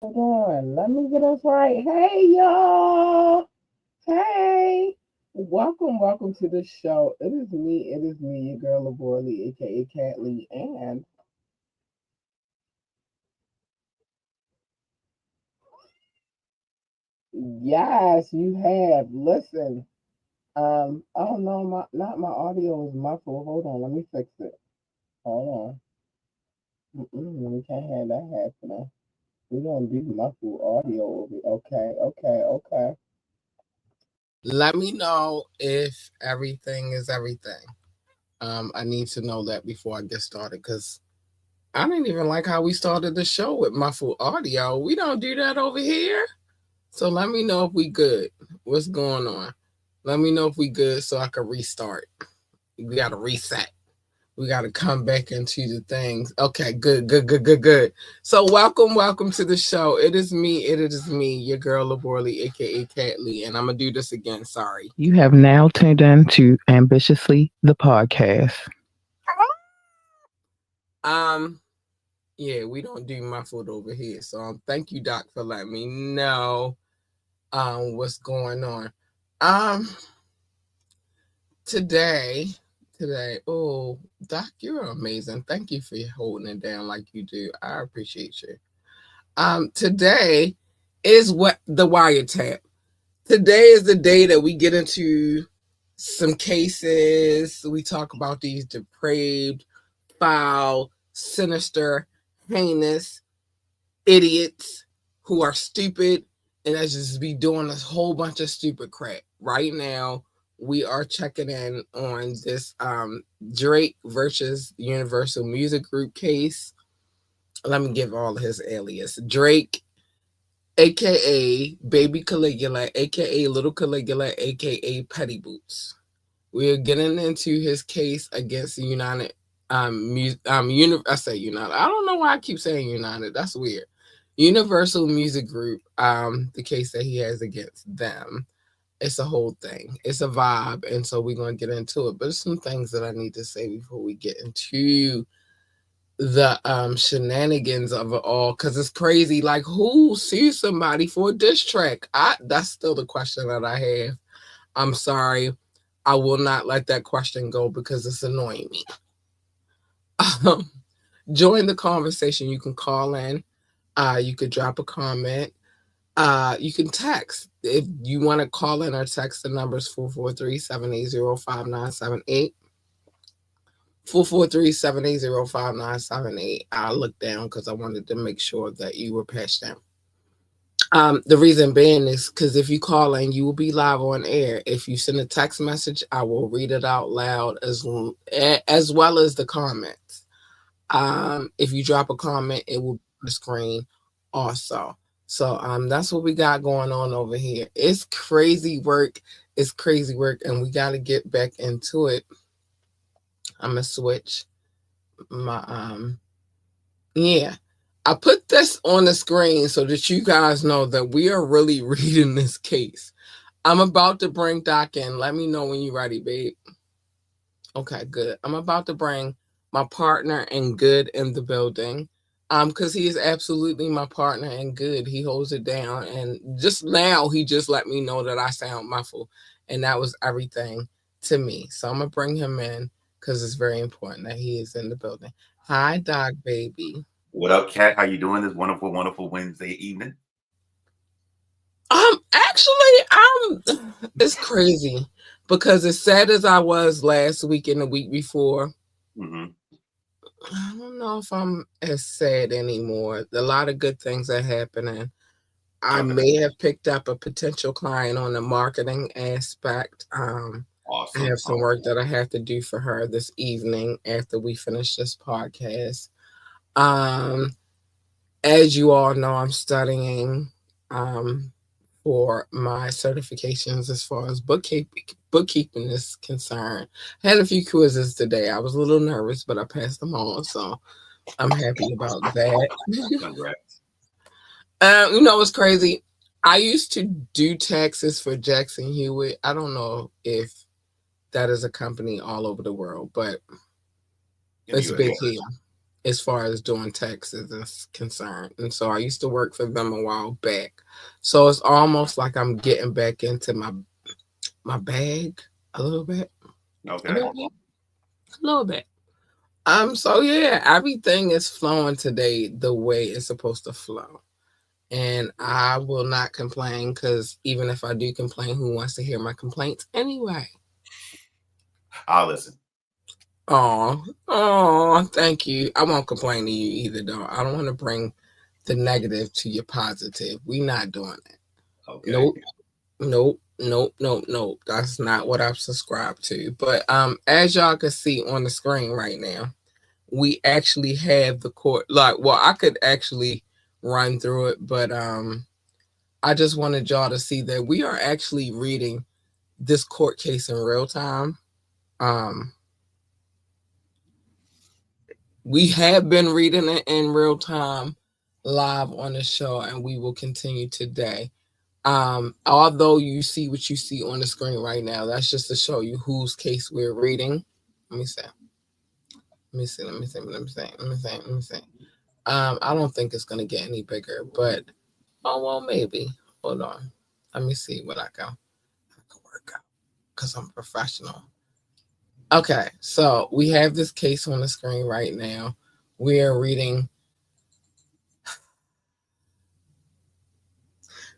Hold on, let me get us right. Hey, y'all. Hey. Welcome to the show. It is me, your girl Lavorley, aka Cat Lee, and yes, you have. Listen, oh no, not my audio is muffled. Hold on, let me fix it. Hold on. We can't have that happening. We're gonna do muffled audio over. Okay. Let me know if everything is everything. I need to know that before I get started because I didn't even like how we started the show with muffled audio. We don't do that over here. So let me know if we good. What's going on? Let me know if we good so I can restart. We got to reset. We got to come back into the things. Okay, good. So welcome to the show. It is me, your girl Laborley, aka Catley, and I'm gonna do this again. Sorry. You have now tuned in to Ambitiously the podcast. Um, yeah, we don't do muffled over here. So thank you, Doc, for letting me know what's going on. Um, today, oh, Doc, you're amazing. Thank you for holding it down like you do. I appreciate you. Today is what the wiretap. Today is the day that we get into some cases. We talk about these depraved, foul, sinister, heinous idiots who are stupid and that just be doing a whole bunch of stupid crap. Right now, we are checking in on this Drake versus Universal Music Group case. Let me give all his alias. Drake, aka Baby Caligula, aka Little Caligula, aka Petty Boots. We are getting into his case against the United I say United. I don't know why I keep saying United. That's weird. Universal Music Group, the case that he has against them. It's a whole thing. It's a vibe, and so we're gonna get into it. But there's some things that I need to say before we get into the shenanigans of it all, because it's crazy. Like, who sues somebody for a diss track? That's still the question that I have. I'm sorry. I will not let that question go because it's annoying me. Join the conversation. You can call in. You could drop a comment. You can text. If you want to call in or text, the numbers 443-780-5978. 443-780-5978. I looked down because I wanted to make sure that you were patched down. The reason being is because if you call in, you will be live on air. If you send a text message, I will read it out loud as well as the comments. If you drop a comment, it will be on the screen also. So that's what we got going on over here. It's crazy work. And we got to get back into it. I'm gonna switch my yeah. I put this on the screen so that you guys know that we are really reading this case. I'm about to bring Doc in. Let me know when you're ready, babe. Okay, good. I'm about to bring my partner in good in the building. Because he is absolutely my partner in good. He holds it down. And just now he just let me know that I sound muffled. And that was everything to me. So I'm gonna bring him in because it's very important that he is in the building. Hi, Doc, baby. What up, Kat? How you doing this wonderful Wednesday evening? It's crazy because as sad as I was last week and the week before, Mm-hmm. I don't know if I'm as sad anymore. A lot of good things are happening. I may have picked up a potential client on the marketing aspect. I Awesome. have some work that I have to do for her this evening after we finish this podcast. As you all know, I'm studying for my certifications as far as bookkeeping is concerned. I had a few quizzes today. I was a little nervous, but I passed them all, so I'm happy about that. Congrats. It's crazy. I used to do taxes for Jackson Hewitt. I don't know if that is a company all over the world, but it's big here. as far as doing taxes is concerned. And so I used to work for them a while back. So it's almost like I'm getting back into my bag a little bit. A Okay. little bit. A little bit. So yeah, everything is flowing today the way it's supposed to flow. And I will not complain because even if I do complain, who wants to hear my complaints anyway? I'll listen. Oh, thank you. I won't complain to you either, though. I don't want to bring the negative to your positive. We not doing that. Okay. Nope, nope. That's not what I've subscribed to. But as y'all can see on the screen right now, we actually have the court. Like, well, I could actually run through it, but I just wanted y'all to see that we are actually reading this court case in real time. Um, we have been reading it in real time live on the show, and we will continue today. Although you see what you see on the screen right now, that's just to show you whose case we're reading. Let me see. Let me see. I don't think it's gonna get any bigger, but oh well, maybe. Hold on. Let me see what I can work out because I'm professional. Okay, so we have this case on the screen right now. We are reading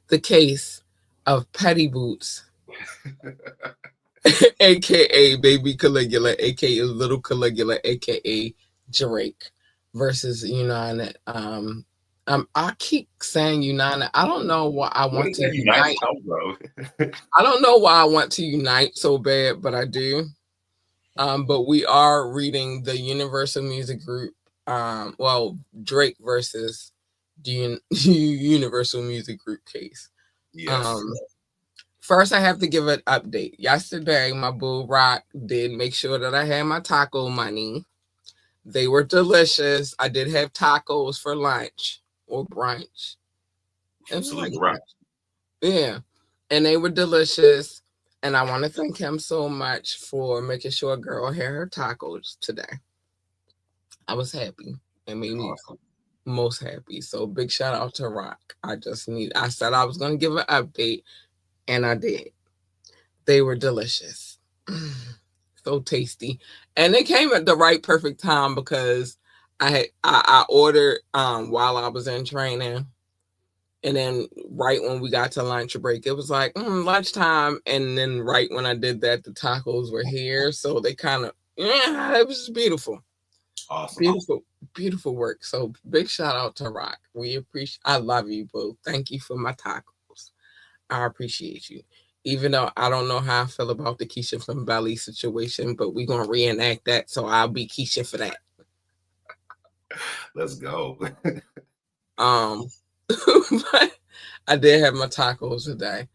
the case of Petty Boots, aka Baby Caligula, aka Little Caligula, aka Drake, versus United. I keep saying United. I don't know why I What want is to that United unite. Health, bro? I don't know why I want to unite so bad, but I do. But we are reading the Universal Music Group. Well, Drake versus the Universal Music Group case. Yes. Um, First, I have to give an update. Yesterday, my boo Rock did make sure that I had my taco money. They were delicious. I did have tacos for lunch or brunch. It was Salute like the rock. yeah, and they were delicious. And I want to thank him so much for making sure a girl had her tacos today. I was happy. It made me Awesome. most happy. So big shout out to Rock. I said I was gonna give an update, and I did. They were delicious. So tasty. And they came at the right perfect time because I ordered while I was in training. And then right when we got to lunch break, it was like lunchtime. And then right when I did that, the tacos were here. So they kind of it was beautiful. Awesome. Beautiful, beautiful work. So big shout out to Rock. We appreciate I love you, boo. Thank you for my tacos. I appreciate you. Even though I don't know how I feel about the Keisha from Belly situation, but we're gonna reenact that. So I'll be Keisha for that. Let's go. But I did have my tacos today.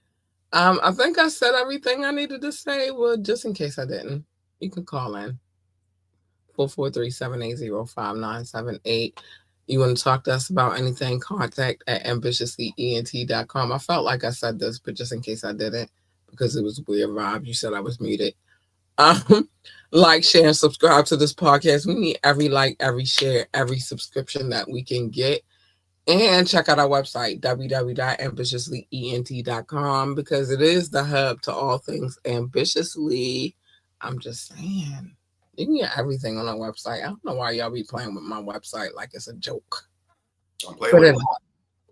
I think I said everything I needed to say. Well, just in case I didn't, you can call in 443-780-5978. You want to talk to us about anything, contact at ambitiouslyent.com. I felt like I said this, but just in case I didn't, because it was weird vibe. You said I was muted. Like, share, and subscribe to this podcast. We need every like, every share, every subscription that we can get. And check out our website, www.ambitiouslyent.com, because it is the hub to all things ambitiously. I'm just saying. You can get everything on our website. I don't know why y'all be playing with my website like it's a joke. Don't play But with it.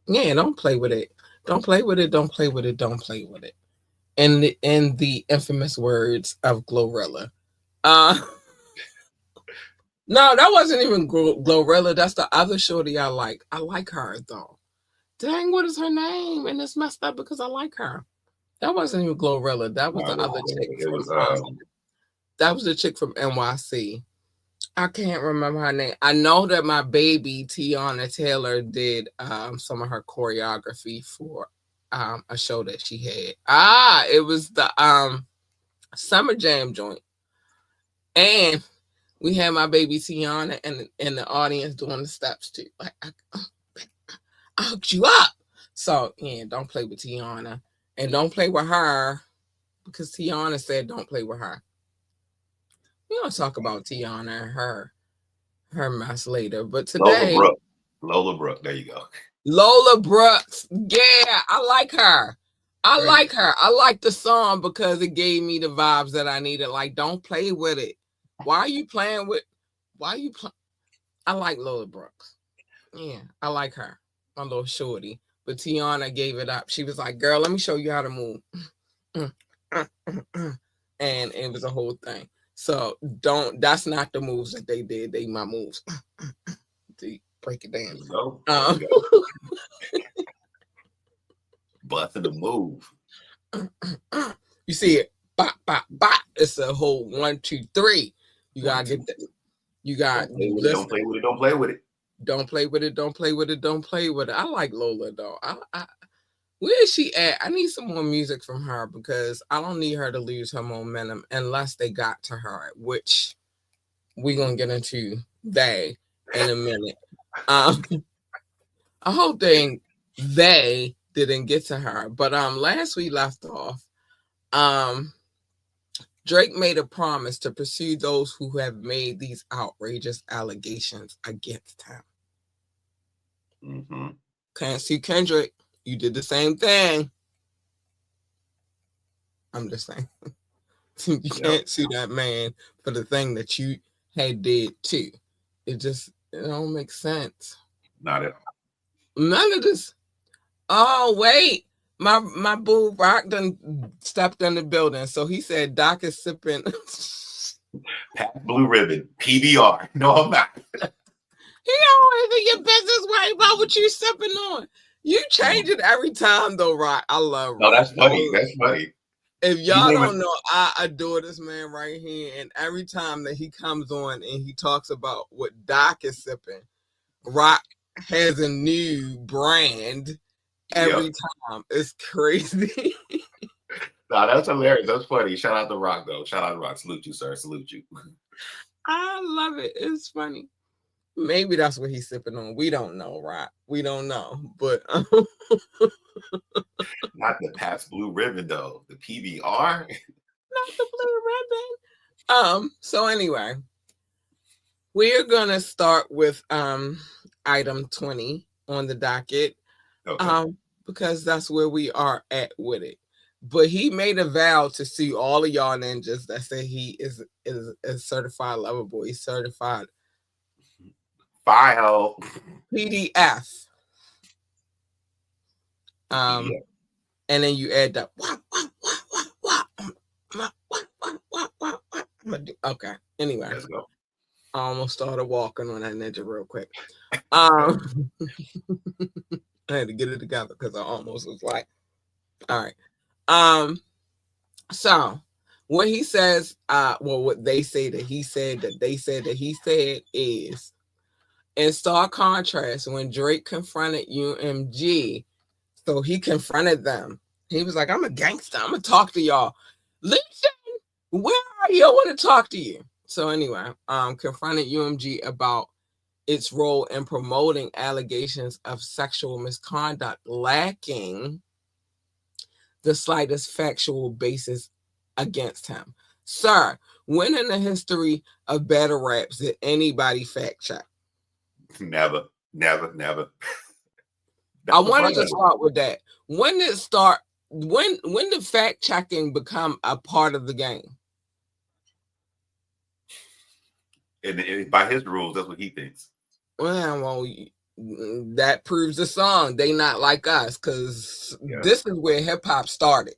Yeah, don't play with it. Don't play with it. Don't play with it. Don't play with it. In the infamous words of Glorilla. Uh no, that wasn't even Glorilla. That's the other shorty I like. I like her though. Dang, what is her name? And it's messed up because I like her. That wasn't even Glorilla. That was No, the other chick it from was that was the chick from NYC. I can't remember her name. I know that my baby Tiana Taylor did some of her choreography for a show that she had. It was the Summer Jam joint. And we had my baby Tiana in the audience doing the steps too. Like I hooked you up. So yeah, don't play with Tiana. And don't play with her because Tiana said don't play with her. We don't talk about Tiana and her her mess later. But Lola today, Brooke. Lola Brooke. There you go. Lola Brooks. Yeah, I like her. I There you like her. I like the song because it gave me the vibes that I needed. Like, don't play with it. Why are you playing with? Why are you playing? I like Lola Brooks. Yeah, I like her. My little shorty. But Tiana gave it up. She was like, "Girl, let me show you how to move." And it was a whole thing. So don't. That's not the moves that they did. They my moves. To break it down. There you go. There you go. Busting the move. You see it, bop, bop, bop. It's a whole 1, 2, 3. You gotta get that. You got Don't play with it. listen. Don't play with it. Don't play with it. Don't play with it. Don't play with it. Don't play with it. I like Lola though. Where is she at? I need some more music from her because I don't need her to lose her momentum unless they got to her, which we're gonna get into that in a minute. I hope they didn't get to her. But last we left off, Drake made a promise to pursue those who have made these outrageous allegations against him. Mm-hmm. Can't see Kendrick. You did the same thing. I'm just saying. You can't sue that man for the thing that you had did too. It don't make sense. Not at all. None of this. Oh wait, my boo Rock done stepped in the building. So he said Doc is sipping. Pat Blue Ribbon. PBR. No, I'm not. He always in your business worry about what you sipping on. You change it every time though, Rock. I love Rock. No, that's funny. That's funny. If y'all don't know, I adore this man right here. And every time that he comes on and he talks about what Doc is sipping, Rock has a new brand every time. It's crazy. No, that's hilarious. That's funny. Shout out to Rock, though. Shout out to Rock. Salute you, sir. Salute you. I love it. It's funny. Maybe that's what he's sipping on. We don't know, Rock. We don't know. But not the Pabst Blue Ribbon, though. The PBR. Not the Blue Ribbon. So anyway, we're gonna start with item 20 on the docket. Okay. Because that's where we are at with it. But he made a vow to sue all of y'all ninjas that say he is a certified lover boy. He's certified file PDF. And then you add that. Okay. Anyway, let's go. I almost started walking on that ninja real quick. I had to get it together because I almost was like, all right. So what he says, what they say that he said that they said that he said is, in stark contrast, when Drake confronted UMG, so he confronted them. He was like, I'm a gangster. I'm going to talk to y'all. Listen, where are you? I want to talk to you. So anyway, confronted UMG about its role in promoting allegations of sexual misconduct lacking the slightest factual basis against him. Sir, when in the history of battle raps did anybody fact check? Never. I wanted to start with that. When did it start? When did fact checking become a part of the game? And by his rules, that's what he thinks. Well, that proves the song. They not like us because this is where hip hop started.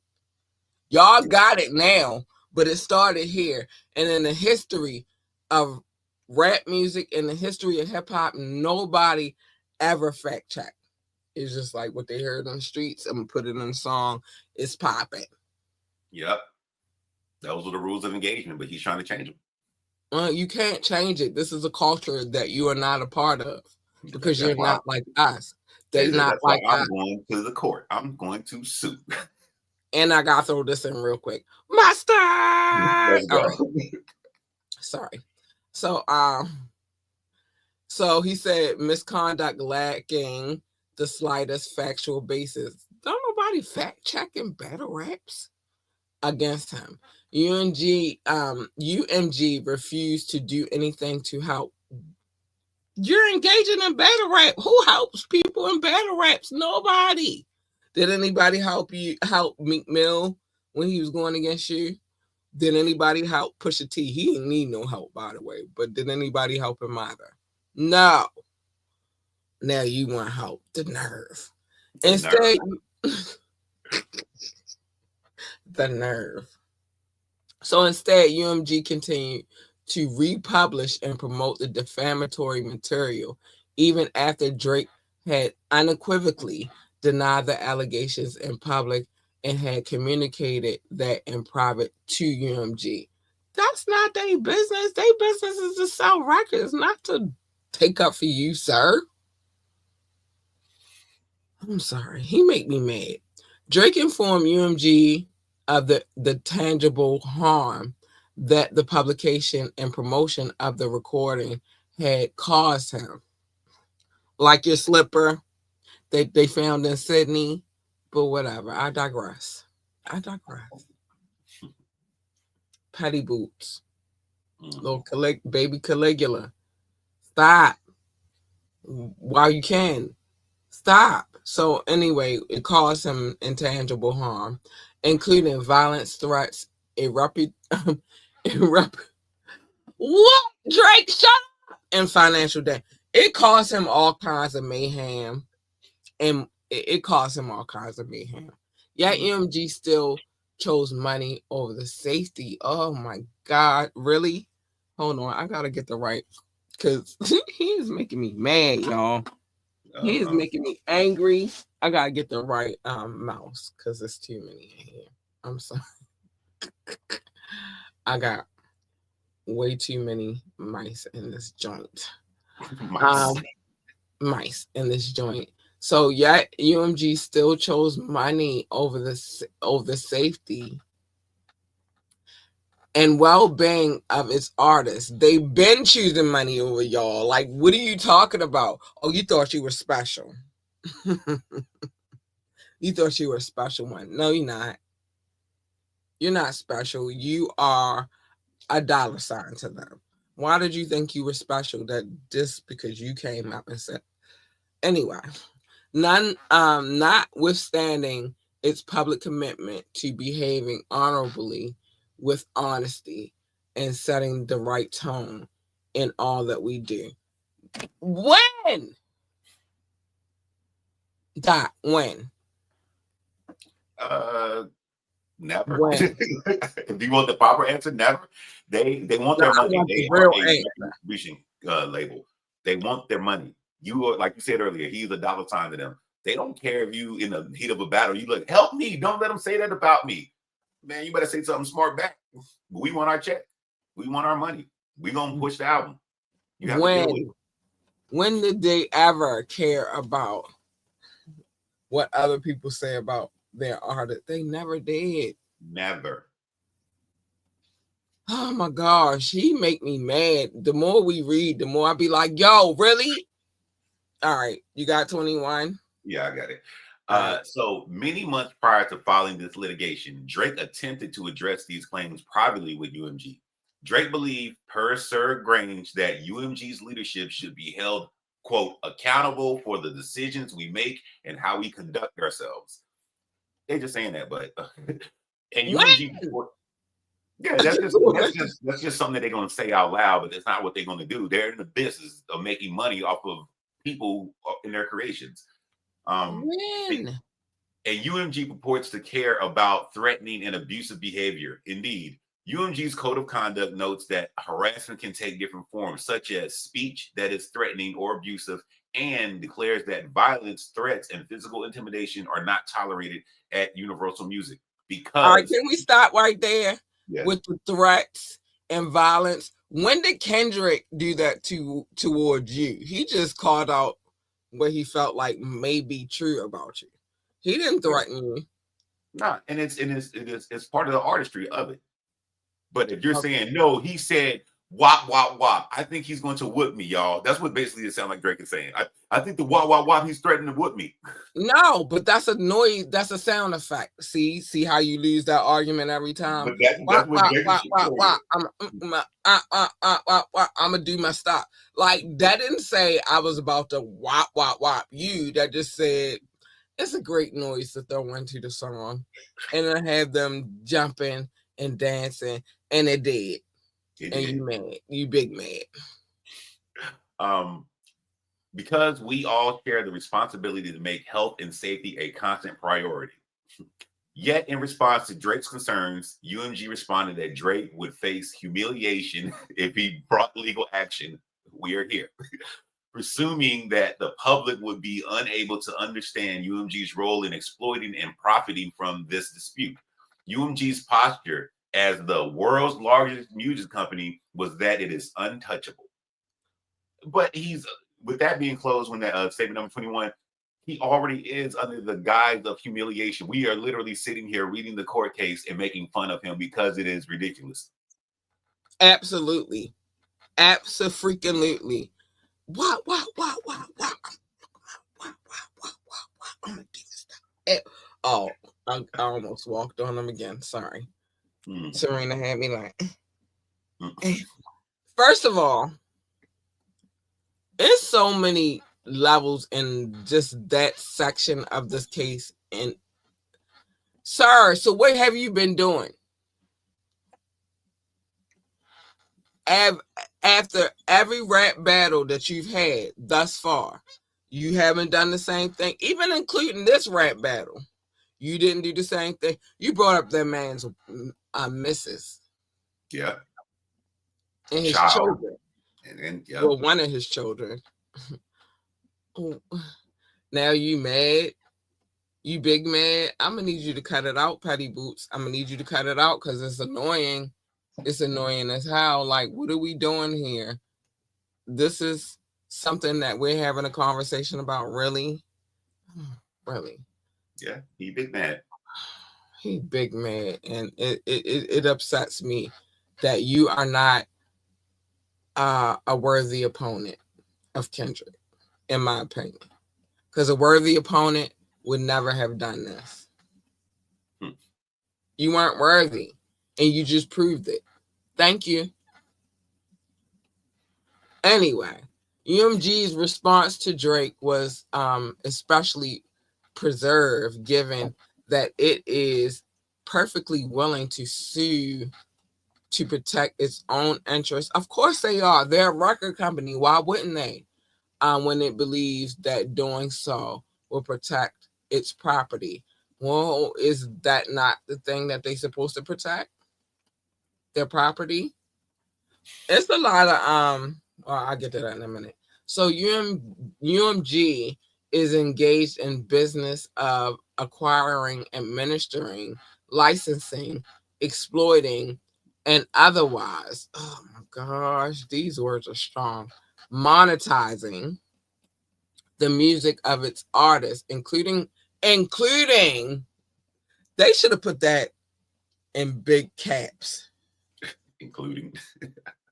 Y'all got it now, but it started here. And in the history of rap music, in the history of hip hop, nobody ever fact checked. It's just like what they heard on the streets. I'm gonna put it in a song. It's popping. Yep. Those are the rules of engagement, but he's trying to change them. You can't change it. This is a culture that you are not a part of because you're not like us. They not like us. I'm going to the court. I'm going to sue. And I gotta throw this in real quick. Master. Let's go. Sorry. So he said misconduct lacking the slightest factual basis. Don't nobody fact checking battle raps against him. UMG refused to do anything to help You're engaging in battle rap. Who helps people in battle raps? Nobody. Did anybody help Meek Mill when he was going against you? Did anybody help Pusha T? He didn't need no help, by the way. But did anybody help him either? No. Now you want help. The nerve. Instead, the nerve. So instead, UMG continued to republish and promote the defamatory material, even after Drake had unequivocally denied the allegations in public and had communicated that in private to UMG. That's not their business. Their business is to sell records, not to take up for you, sir. I'm sorry. He make me mad. Drake informed UMG of the tangible harm that the publication and promotion of the recording had caused him. Like your slipper they found in Sydney, but whatever. I digress. Petty boots. Little baby Caligula. Stop. While you can. Stop. So anyway, it caused him intangible harm, including violence, threats, what? Drake, shut up! And financial debt. It caused him all kinds of mayhem, and it caused him all kinds of mayhem. Yet UMG still chose money over the safety. Oh my God, really? Hold on, I gotta get the right, because he is making me mad, y'all. He is making me angry. I gotta get the right mouse because there's too many in here. I'm sorry. I got way too many mice in this joint. Mice in this joint. So yet UMG still chose money over the safety and well-being of its artists. They've been choosing money over y'all. Like, what are you talking about? Oh, you thought you were special. You thought you were a special one. No, you're not. You're not special. You are a dollar sign to them. Why did you think you were special? That just because you came up and said. Anyway, notwithstanding its public commitment to behaving honorably with honesty and setting the right tone in all that we do. When? When? Never. If you want the proper answer, never. They want their money. They are a distribution label. They want their money. You are, like you said earlier, he's a dollar sign to them. They don't care if you in the heat of a battle, you look, help me. Don't let them say that about me. Man, you better say something smart back. We want our check. We want our money. We're gonna push the album. You have to deal with it. When did they ever care about what other people say about their artist? They never did. Never. Oh my gosh, he make me mad. The more we read, the more I be like, yo, really? All right, you got 21? Yeah, I got it. So many months prior to filing this litigation, Drake attempted to address these claims privately with UMG. Drake believed, per Sir Grange, that UMG's leadership should be held, quote, accountable for the decisions we make and how we conduct ourselves. They're just saying that, but and UMG, yeah, that's just something that they're going to say out loud, but that's not what they're going to do. They're in the business of making money off of people in their creations. And UMG purports to care about threatening and abusive behavior. Indeed, UMG's code of conduct notes that harassment can take different forms, such as speech that is threatening or abusive, and declares that violence, threats, and physical intimidation are not tolerated at Universal Music. Because, all right, can we stop right there with the threats and violence? When did Kendrick do that towards you? He just called out what he felt like may be true about you. He didn't threaten you. Nah, and it's part of the artistry of it. But if you're saying no, he said Wop, wop, wop. I think he's going to whoop me, y'all. That's what basically it sounds like Drake is saying. I think the wop, wop, wop, he's threatening to whoop me. No, but that's a noise. That's a sound effect. See how you lose that argument every time. But that's what Drake is showing. I'm gonna do my stop. Like that didn't say I was about to wop wop wop you. That just said it's a great noise to throw into the song, and I had them jumping and dancing, and it did. You mad? You big mad? Because we all share the responsibility to make health and safety a constant priority. Yet, in response to Drake's concerns, UMG responded that Drake would face humiliation if he brought legal action. We are here. Presuming that the public would be unable to understand UMG's role in exploiting and profiting from this dispute. UMG's posture as the world's largest music company was that it is untouchable. But with that being closed, when that statement number 21, he already is under the guise of humiliation. We are literally sitting here reading the court case and making fun of him because it is ridiculous. Absolutely. Absolutely. What? I'm gonna do this. Oh, I almost walked on him again. Sorry. Serena had me like. First of all, there's so many levels in just that section of this case. And sir, so what have you been doing? After every rap battle that you've had thus far, you haven't done the same thing, even including this rap battle. You didn't do the same thing. You brought up that man's missus. Yeah. And his children. And then, well, one of his children. Now you mad? You big mad? I'm going to need you to cut it out, Petty Boots. I'm going to need you to cut it out because it's annoying. It's annoying as hell. Like, what are we doing here? This is something that we're having a conversation about, really? Really? Yeah, he big mad. He big mad. And it upsets me that you are not a worthy opponent of Kendrick, in my opinion. Because a worthy opponent would never have done this. You weren't worthy, and you just proved it. Thank you. Anyway, UMG's response to Drake was especially preserved, given that it is perfectly willing to sue to protect its own interests. Of course they are. They're a record company. Why wouldn't they? When it believes that doing so will protect its property. Well, is that not the thing that they're supposed to protect? Their property? It's a lot of well, I'll get to that in a minute. So UMG is engaged in business of acquiring, administering, licensing, exploiting, and otherwise, oh my gosh, these words are strong, monetizing the music of its artists, including they should have put that in big caps.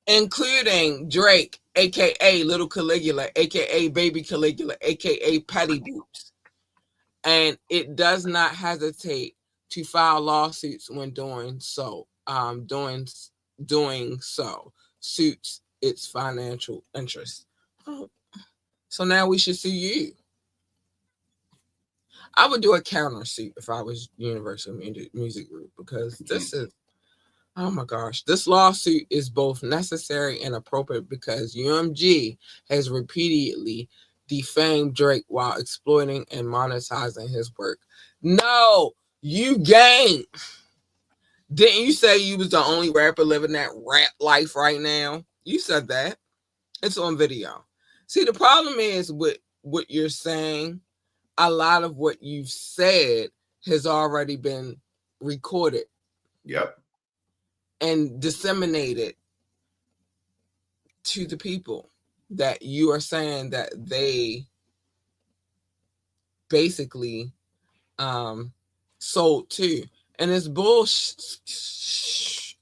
Including Drake, aka Little Caligula, aka Baby Caligula, aka Petty Boots. And it does not hesitate to file lawsuits when doing so. Doing so suits its financial interests. So now we should sue you. I would do a countersuit if I was Universal Music Group, because this is, oh my gosh, this lawsuit is both necessary and appropriate because UMG has repeatedly defamed Drake while exploiting and monetizing his work. No, you game. Didn't you say you was the only rapper living that rap life right now? You said that. It's on video. See, the problem is with what you're saying, a lot of what you've said has already been recorded. Yep. And disseminated to the people that you are saying that they basically sold to. And it's bullshit.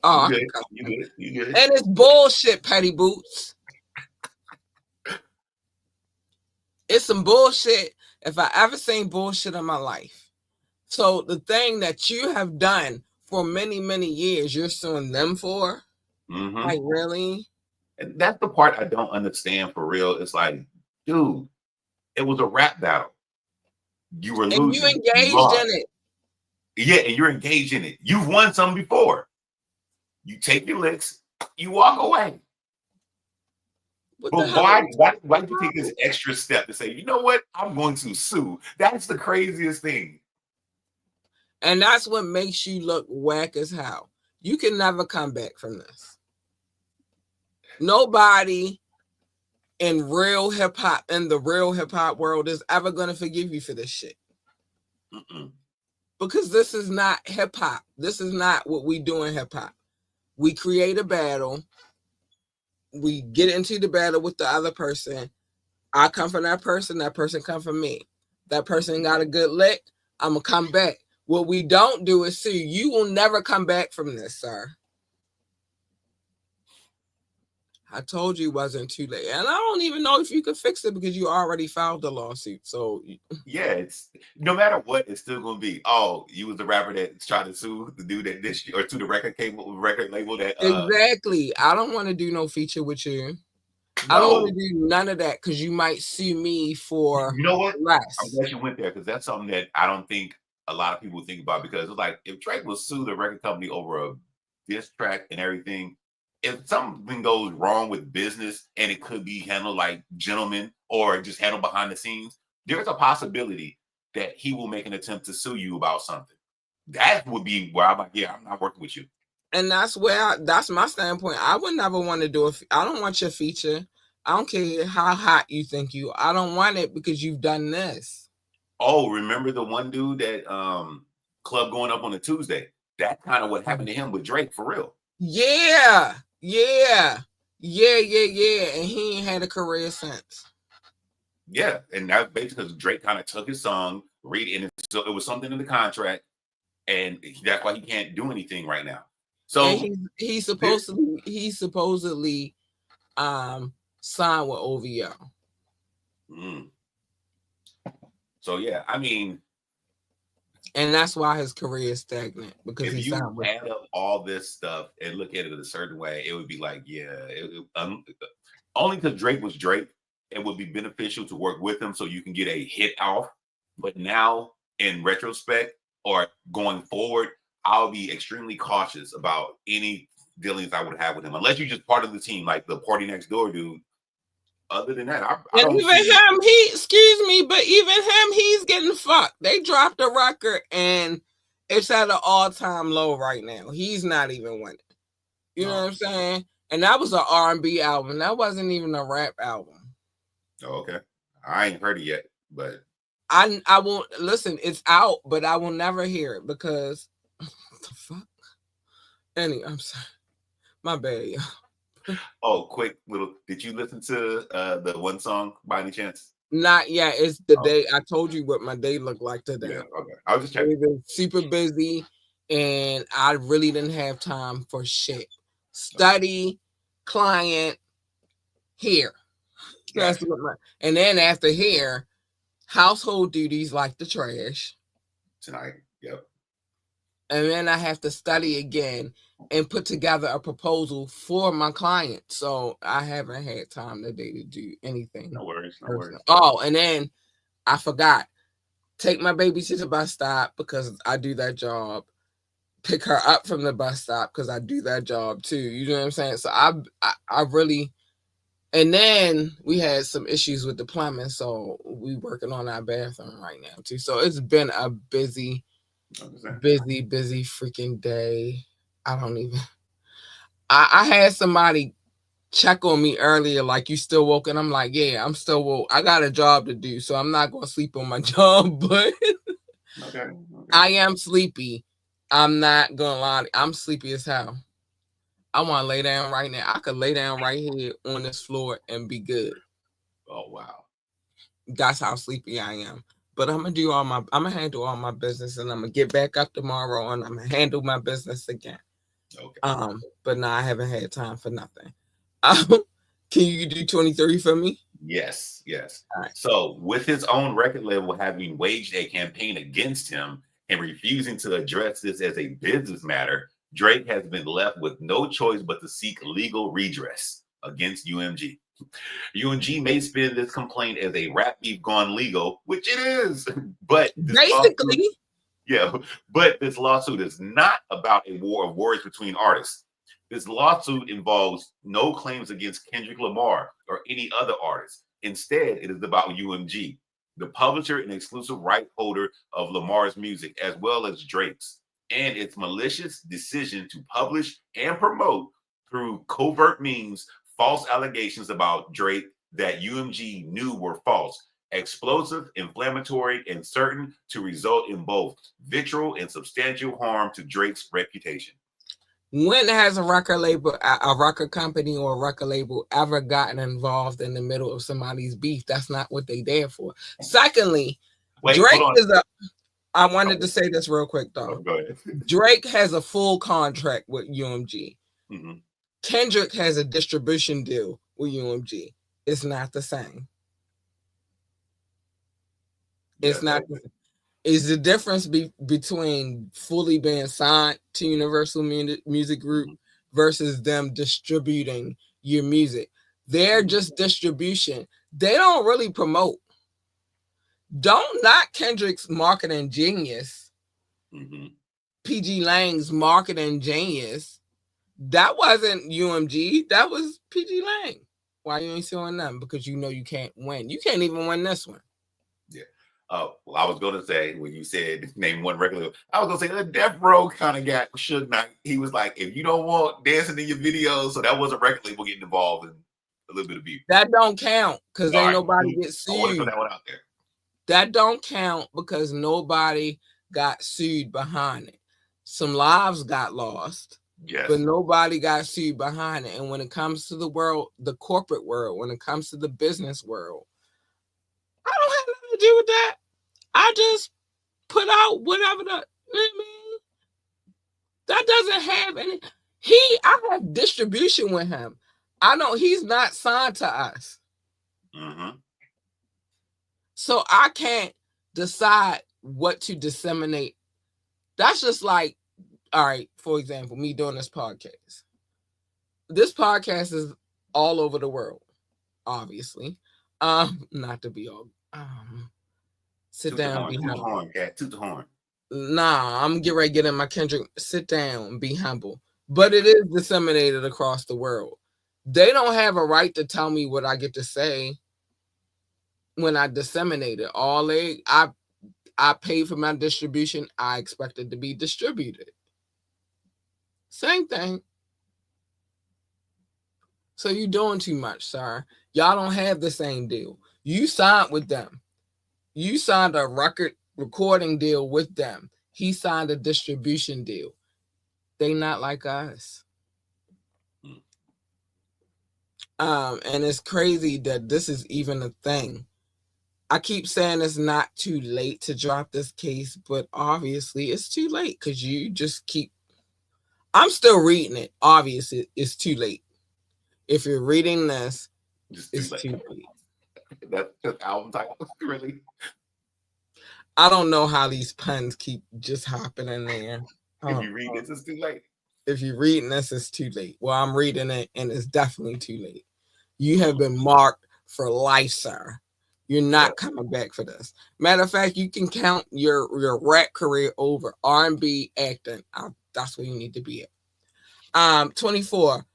Oh, you good. And it's bullshit, Petty Boots. It's some bullshit if I ever seen bullshit in my life. So the thing that you have done for many, many years, you're suing them for? Mm-hmm. Like, really? And that's the part I don't understand for real. It's like, dude, it was a rap battle. You were losing. And you engaged lost. in it. Yeah, and you're engaged in it. You've won some before. You take your licks, you walk away. What But why did you take this extra step to say, you know what? I'm going to sue. That's the craziest thing. And that's what makes you look whack as hell. You can never come back from this. Nobody in the real hip hop world is ever going to forgive you for this shit. Mm-mm. Because this is not hip hop. This is not what we do in hip hop. We create a battle. We get into the battle with the other person. I come from that person come from me. That person got a good lick, I'm going to come back. What we don't do is sue. You will never come back from this, sir. I told you it wasn't too late. And I don't even know if you could fix it because you already filed the lawsuit. So yeah, it's no matter what, it's still gonna be, oh, you was the rapper that's trying to sue the dude that this or to the record label that exactly. I don't want to do no feature with you. No. I don't want to do none of that because you might sue me for you know what? less. I'm glad you went there because that's something that I don't think a lot of people think about, because it's like if Drake will sue the record company over a diss track and everything, if something goes wrong with business and it could be handled like gentlemen or just handled behind the scenes, there's a possibility that he will make an attempt to sue you about something. That would be where I'm like, yeah, I'm not working with you. And that's that's my standpoint. I would never want to do it. I don't want your feature. I don't care how hot you think you. I don't want it because you've done this. Oh, remember the one dude that club going up on a Tuesday? That's kind of what happened to him with Drake, for real. Yeah. And he ain't had a career since. Yeah, and that's basically because Drake kind of took his song, read it, and so it was something in the contract, and that's why he can't do anything right now. So and he's supposedly signed with OVO. So yeah, I mean, and that's why his career is stagnant, because if you add up all this stuff and look at it a certain way, it would be like, yeah, only because Drake was Drake, it would be beneficial to work with him so you can get a hit off. But now, in retrospect or going forward, I'll be extremely cautious about any dealings I would have with him, unless you're just part of the team, like the Party Next Door dude. Other than that, I don't even see him. But even him, he's getting fucked. They dropped a record and it's at an all-time low right now. He's not even winning. You know what I'm saying? And that was an R&B album. That wasn't even a rap album. Oh, okay. I ain't heard it yet, but I won't listen. It's out, but I will never hear it because what the fuck. Anyway, I'm sorry. My bad, y'all. Oh, quick little. Did you listen to the one song by any chance? Not yet. It's the day. I told you what my day looked like today. Yeah, okay. I was just checking. We've been super busy, and I really didn't have time for shit. Study, client, here. That's what and then after here, household duties like the trash. Tonight, yep. And then I have to study again and put together a proposal for my client. So I haven't had time today to do anything. No worries. Oh, and then I forgot. Take my baby to the bus stop because I do that job. Pick her up from the bus stop because I do that job too. You know what I'm saying? So I really, and then we had some issues with the plumbing, so we working on our bathroom right now too. So it's been a busy freaking day. I had somebody check on me earlier, like, you still woke? And I'm like, yeah, I'm still woke. I got a job to do, so I'm not gonna sleep on my job, but okay. I am sleepy. I'm not gonna lie, I'm sleepy as hell. I want to lay down right now. I could lay down right here on this floor and be good. Oh wow. That's how sleepy I am. But I'm gonna handle all my business, and I'm gonna get back up tomorrow and I'm gonna handle my business again. Okay. But no, I haven't had time for nothing. Can you do 23 for me? Yes, yes. All right. So, with his own record label having waged a campaign against him and refusing to address this as a business matter, Drake has been left with no choice but to seek legal redress against UMG. UMG may spin this complaint as a rap beef gone legal, which it is, but this lawsuit, Basically, yeah, but this lawsuit is not about a war of words between artists. This lawsuit involves no claims against Kendrick Lamar or any other artist. Instead, it is about UMG, the publisher and exclusive right holder of Lamar's music, as well as Drake's, and its malicious decision to publish and promote through covert means false allegations about Drake that UMG knew were false, explosive, inflammatory, and certain to result in both vitriol and substantial harm to Drake's reputation. when has a record label, a record company, or a record label ever gotten involved in the middle of somebody's beef? That's not what they there for. Secondly, Drake is a. I wanted to say this real quick though. Go ahead. Drake has a full contract with UMG. Mm-hmm. Kendrick has a distribution deal with UMG. It's not the same. It's not. Is the difference between fully being signed to Universal Music Group versus them distributing your music? They're just distribution. They don't really promote. Don't knock Kendrick's marketing genius. PG Lang's marketing genius. That wasn't UMG. That was PG Lang. Why you ain't suing them? Because you know you can't win. You can't even win this one. Yeah. Well, I was going to say, when you said name one record label, I was going to say the Death Row kind of got Suge Knight. He was like, if you don't want dancing in your videos, so that was a record label getting involved in a little bit of beef. That don't count because ain't nobody get sued. I want to put that one out there. That don't count because nobody got sued behind it. Some lives got lost, but nobody got sued behind it. And when it comes to the world, the corporate world, when it comes to the business world, I don't have nothing to do with that. I just put out whatever I mean, that doesn't have any. I have distribution with him. I know he's not signed to us. So I can't decide what to disseminate. That's just like, all right, for example, me doing this podcast. This podcast is all over the world, obviously. Not to be all sit down, be humble. Toot the horn. Nah, I'm getting ready to get in my Kendrick. Sit down, be humble. But it is disseminated across the world. They don't have a right to tell me what I get to say when I disseminate it. I paid for my distribution. I expect it to be distributed. Same thing. So you're doing too much, sir. Y'all don't have the same deal. You signed with them. You signed a recording deal with them. He signed a distribution deal. They not like us. And it's crazy that this is even a thing. I keep saying it's not too late to drop this case, but obviously it's too late because you just keep. I'm still reading it. Obviously, it's too late. If you're reading this, it's too late. That's the album title, really. I don't know how these puns keep just hopping in there. If you read this, it's too late. If you're reading this, it's too late. Well, I'm reading it, and it's definitely too late. You have been marked for life, sir. You're not coming back for this. Matter of fact, you can count your rap career over. R&B, acting. That's where you need to be at. 24.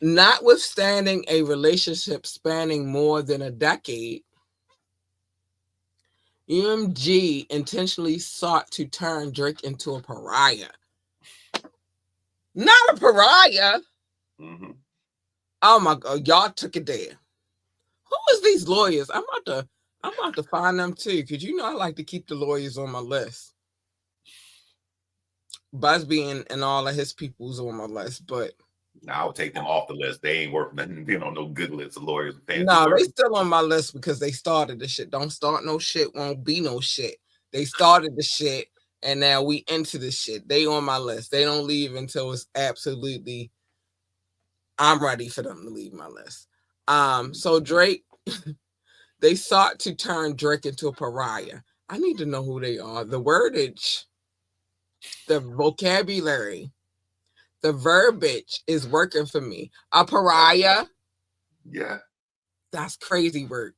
Notwithstanding a relationship spanning more than a decade, UMG intentionally sought to turn Drake into a pariah. Not a pariah. Oh my God, y'all took it there. Who is these lawyers? I'm about to find them too, because you know I like to keep the lawyers on my list. Busby and all of his people's on my list, but now I'll take them off the list. They ain't worth nothing. Being on no good list of lawyers. No, they still on my list because they started the shit. Don't start no shit, won't be no shit. They started the shit. And now we into this shit. They on my list. They don't leave until it's absolutely I'm ready for them to leave my list. So Drake, they sought to turn Drake into a pariah. I need to know who they are. The wordage, the vocabulary, the verbiage is working for me. A pariah. Yeah. That's crazy word.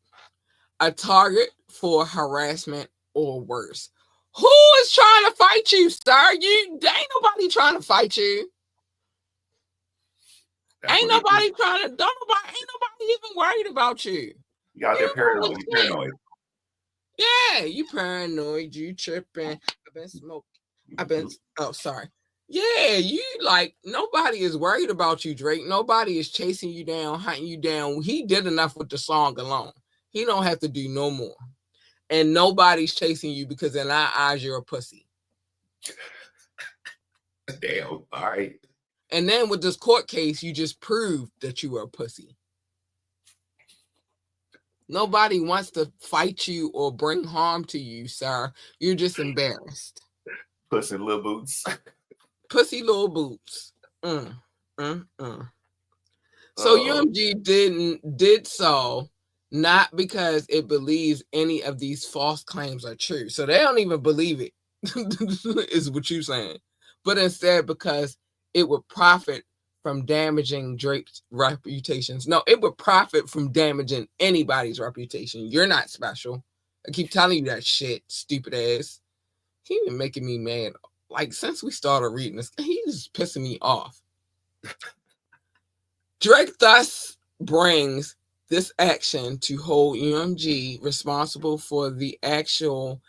A target for harassment or worse. Who is trying to fight you, sir? Ain't nobody trying to fight you. Ain't nobody even worried about you. You out there paranoid. You paranoid. Yeah, you paranoid. You tripping. I've been smoking. Sorry. Yeah, you like nobody is worried about you, Drake. Nobody is chasing you down, hunting you down. He did enough with the song alone. He don't have to do no more. And nobody's chasing you because in our eyes you're a pussy. Damn. All right. And then with this court case, you just proved that you were a pussy. Nobody wants to fight you or bring harm to you, sir. You're just embarrassed. Pussy little boots. Pussy little boots. So UMG did so not because it believes any of these false claims are true. So they don't even believe it, is what you're saying. But instead because it would profit from damaging Drake's reputations. No, it would profit from damaging anybody's reputation. You're not special. I keep telling you that shit, stupid ass. He been making me mad. Like, since we started reading this, he's just pissing me off. Drake thus brings this action to hold UMG responsible for the actual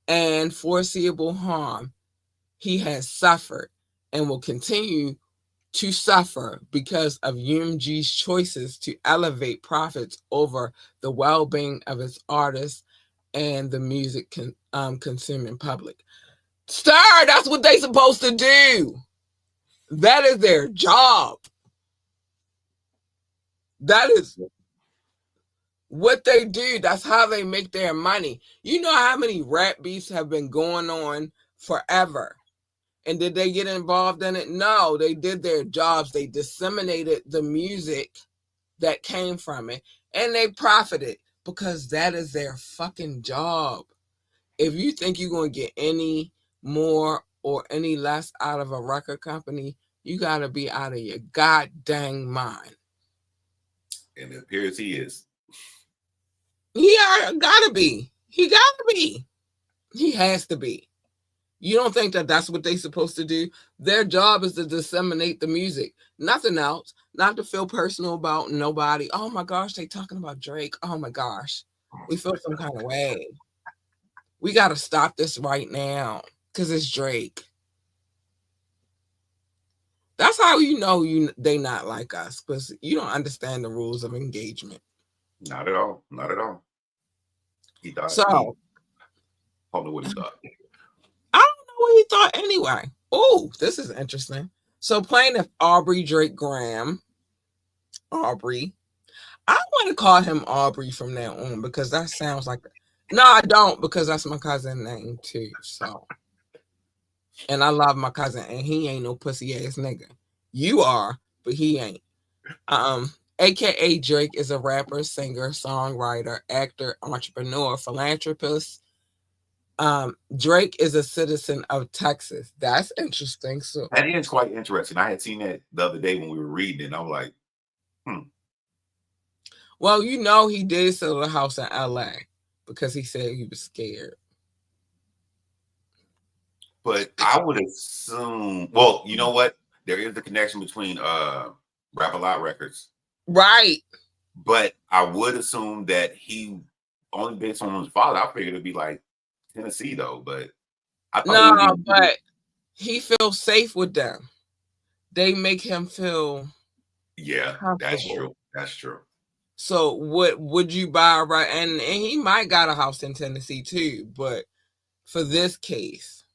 and foreseeable harm he has suffered and will continue to suffer because of UMG's choices to elevate profits over the well-being of its artists and the music consuming public. Sir, that's what they supposed to do. That is their job. That is what they do. That's how they make their money. You know how many rap beefs have been going on forever? And did they get involved in it? No, they did their jobs. They disseminated the music that came from it, and they profited because that is their fucking job. If you think you're going to get any more or any less out of a record company, you got to be out of your goddamn mind. And it appears he is. He gotta be. He gotta be. He has to be. You don't think that that's what they're supposed to do? Their job is to disseminate the music. Nothing else. Not to feel personal about nobody. Oh my gosh, they talking about Drake. Oh my gosh. We feel some kind of way. We got to stop this right now because it's Drake. That's how you know they not like us, because you don't understand the rules of engagement. Not at all. Not at all. He thought. So, I don't know what he thought. I don't know what he thought anyway. Oh, this is interesting. So plaintiff Aubrey Drake Graham. Aubrey. I want to call him Aubrey from now on because that sounds like... No, I don't, because that's my cousin's name too. So, and I love my cousin, and he ain't no pussy ass nigga. You are, but he ain't. AKA Drake is a rapper, singer, songwriter, actor, entrepreneur, philanthropist. Drake is a citizen of Texas. That's interesting. So that is quite interesting. I had seen that the other day when we were reading it, and I was like, Well, you know, he did sell a house in LA because he said he was scared. But I would assume, well, you know what? There is the connection between Rap-A-Lot Records. Right. But I would assume that he, only based on his father, I figured it'd be like Tennessee though. But I thought but he feels safe with them. They make him feel that's true. That's true. So what would you buy, right? And he might got a house in Tennessee too, but for this case,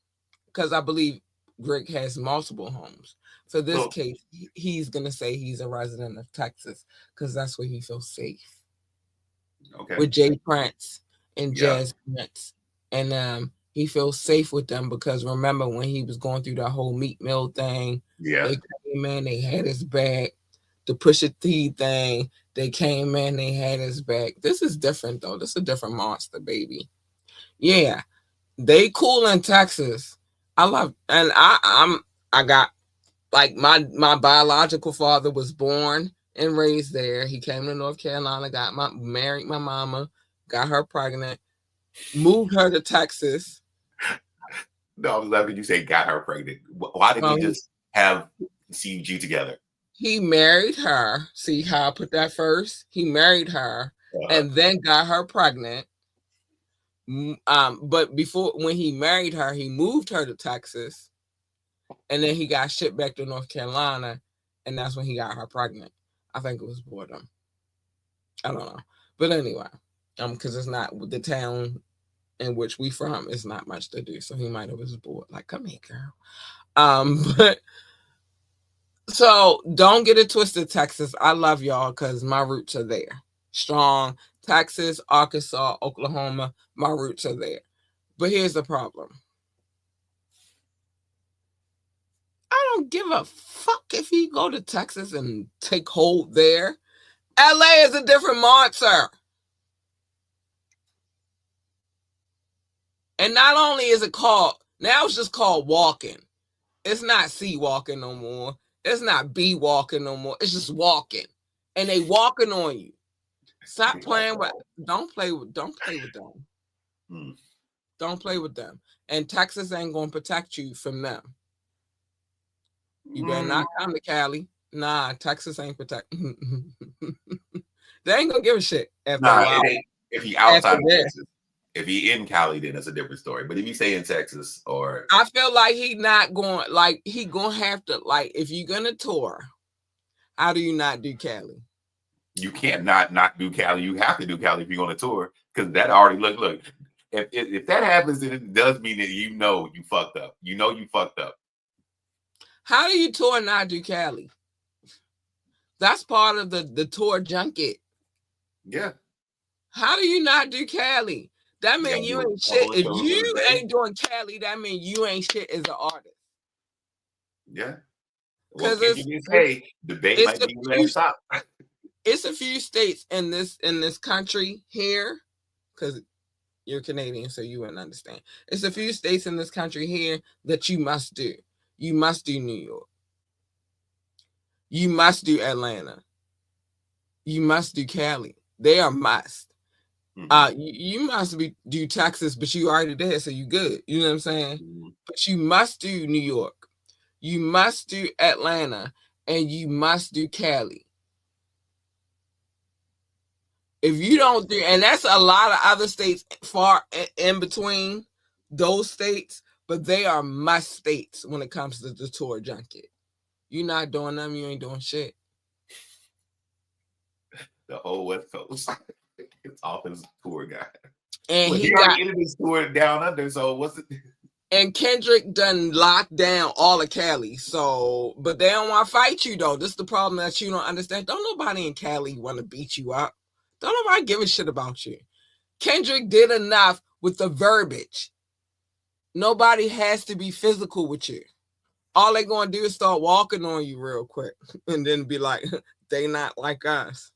because I believe Drake has multiple homes. For this case, he's gonna say he's a resident of Texas because that's where he feels safe. Okay. With Jay Prince and Jazz Prince and He feels safe with them because remember when he was going through that whole meat mill thing, they came in, they had his back. The Pusha T thing, they came in, they had his back. This is different though. This is a different monster, baby. Yeah, they cool in Texas. I love, and I got like my biological father was born and raised there. He came to North Carolina, married my mama, got her pregnant, moved her to Texas. No, I was laughing. You say got her pregnant. Why didn't he just have CG together? He married her. See how I put that first? He married her and then got her pregnant. But before, when he married her, he moved her to Texas, and then he got shipped back to North Carolina, and that's when he got her pregnant. I think it was boredom. I don't know, but anyway, because it's not the town in which we from. It's not much to do, so he might have was bored. Like, come here, girl. But so don't get it twisted, Texas. I love y'all because my roots are there. Strong. Texas, Arkansas, Oklahoma, my roots are there. But here's the problem. I don't give a fuck if he go to Texas and take hold there. LA is a different monster. And not only is it called, now it's just called walking. It's not C walking no more. It's not B walking no more. It's just walking. And they walking on you. Stop playing with, don't play with them. Don't play with them. And Texas ain't gonna protect you from them. You better not come to Cali. Nah, Texas ain't protect. They ain't gonna give a shit after a while. If he outside of Texas, if he in Cali, then it's a different story. But if he stay in Texas, or I feel like he not going. Like he gonna have to. Like if you're gonna tour, how do you not do Cali? You can't not do Cali. You have to do Cali if you're going to tour because that already look. If that happens, then it does mean that you fucked up. You know you fucked up. How do you tour and not do Cali? That's part of the tour junket. Yeah. How do you not do Cali? That means you ain't shit. If you ain't doing Cali, that means you ain't shit as an artist. Yeah. Because the Bay might be left top. It's a few states in this country here, because you're Canadian, so you wouldn't understand. It's a few states in this country here that you must do. You must do New York. You must do Atlanta. You must do Cali. They are must. You must do Texas, but you already there, so you good. You know what I'm saying? But you must do New York. You must do Atlanta, and you must do Cali. If you don't do, and that's a lot of other states far in between those states, but they are must states when it comes to the tour junket. You're not doing them, you ain't doing shit. The whole West Coast. It's off his tour guy. And he already ended his tour down under, so what's it? And Kendrick done locked down all of Cali. So, but they don't want to fight you though. This is the problem that you don't understand. Don't nobody in Cali want to beat you up. Don't nobody give a shit about you. Kendrick did enough with the verbiage. Nobody has to be physical with you. All they gonna do is start walking on you real quick and then be like, they not like us.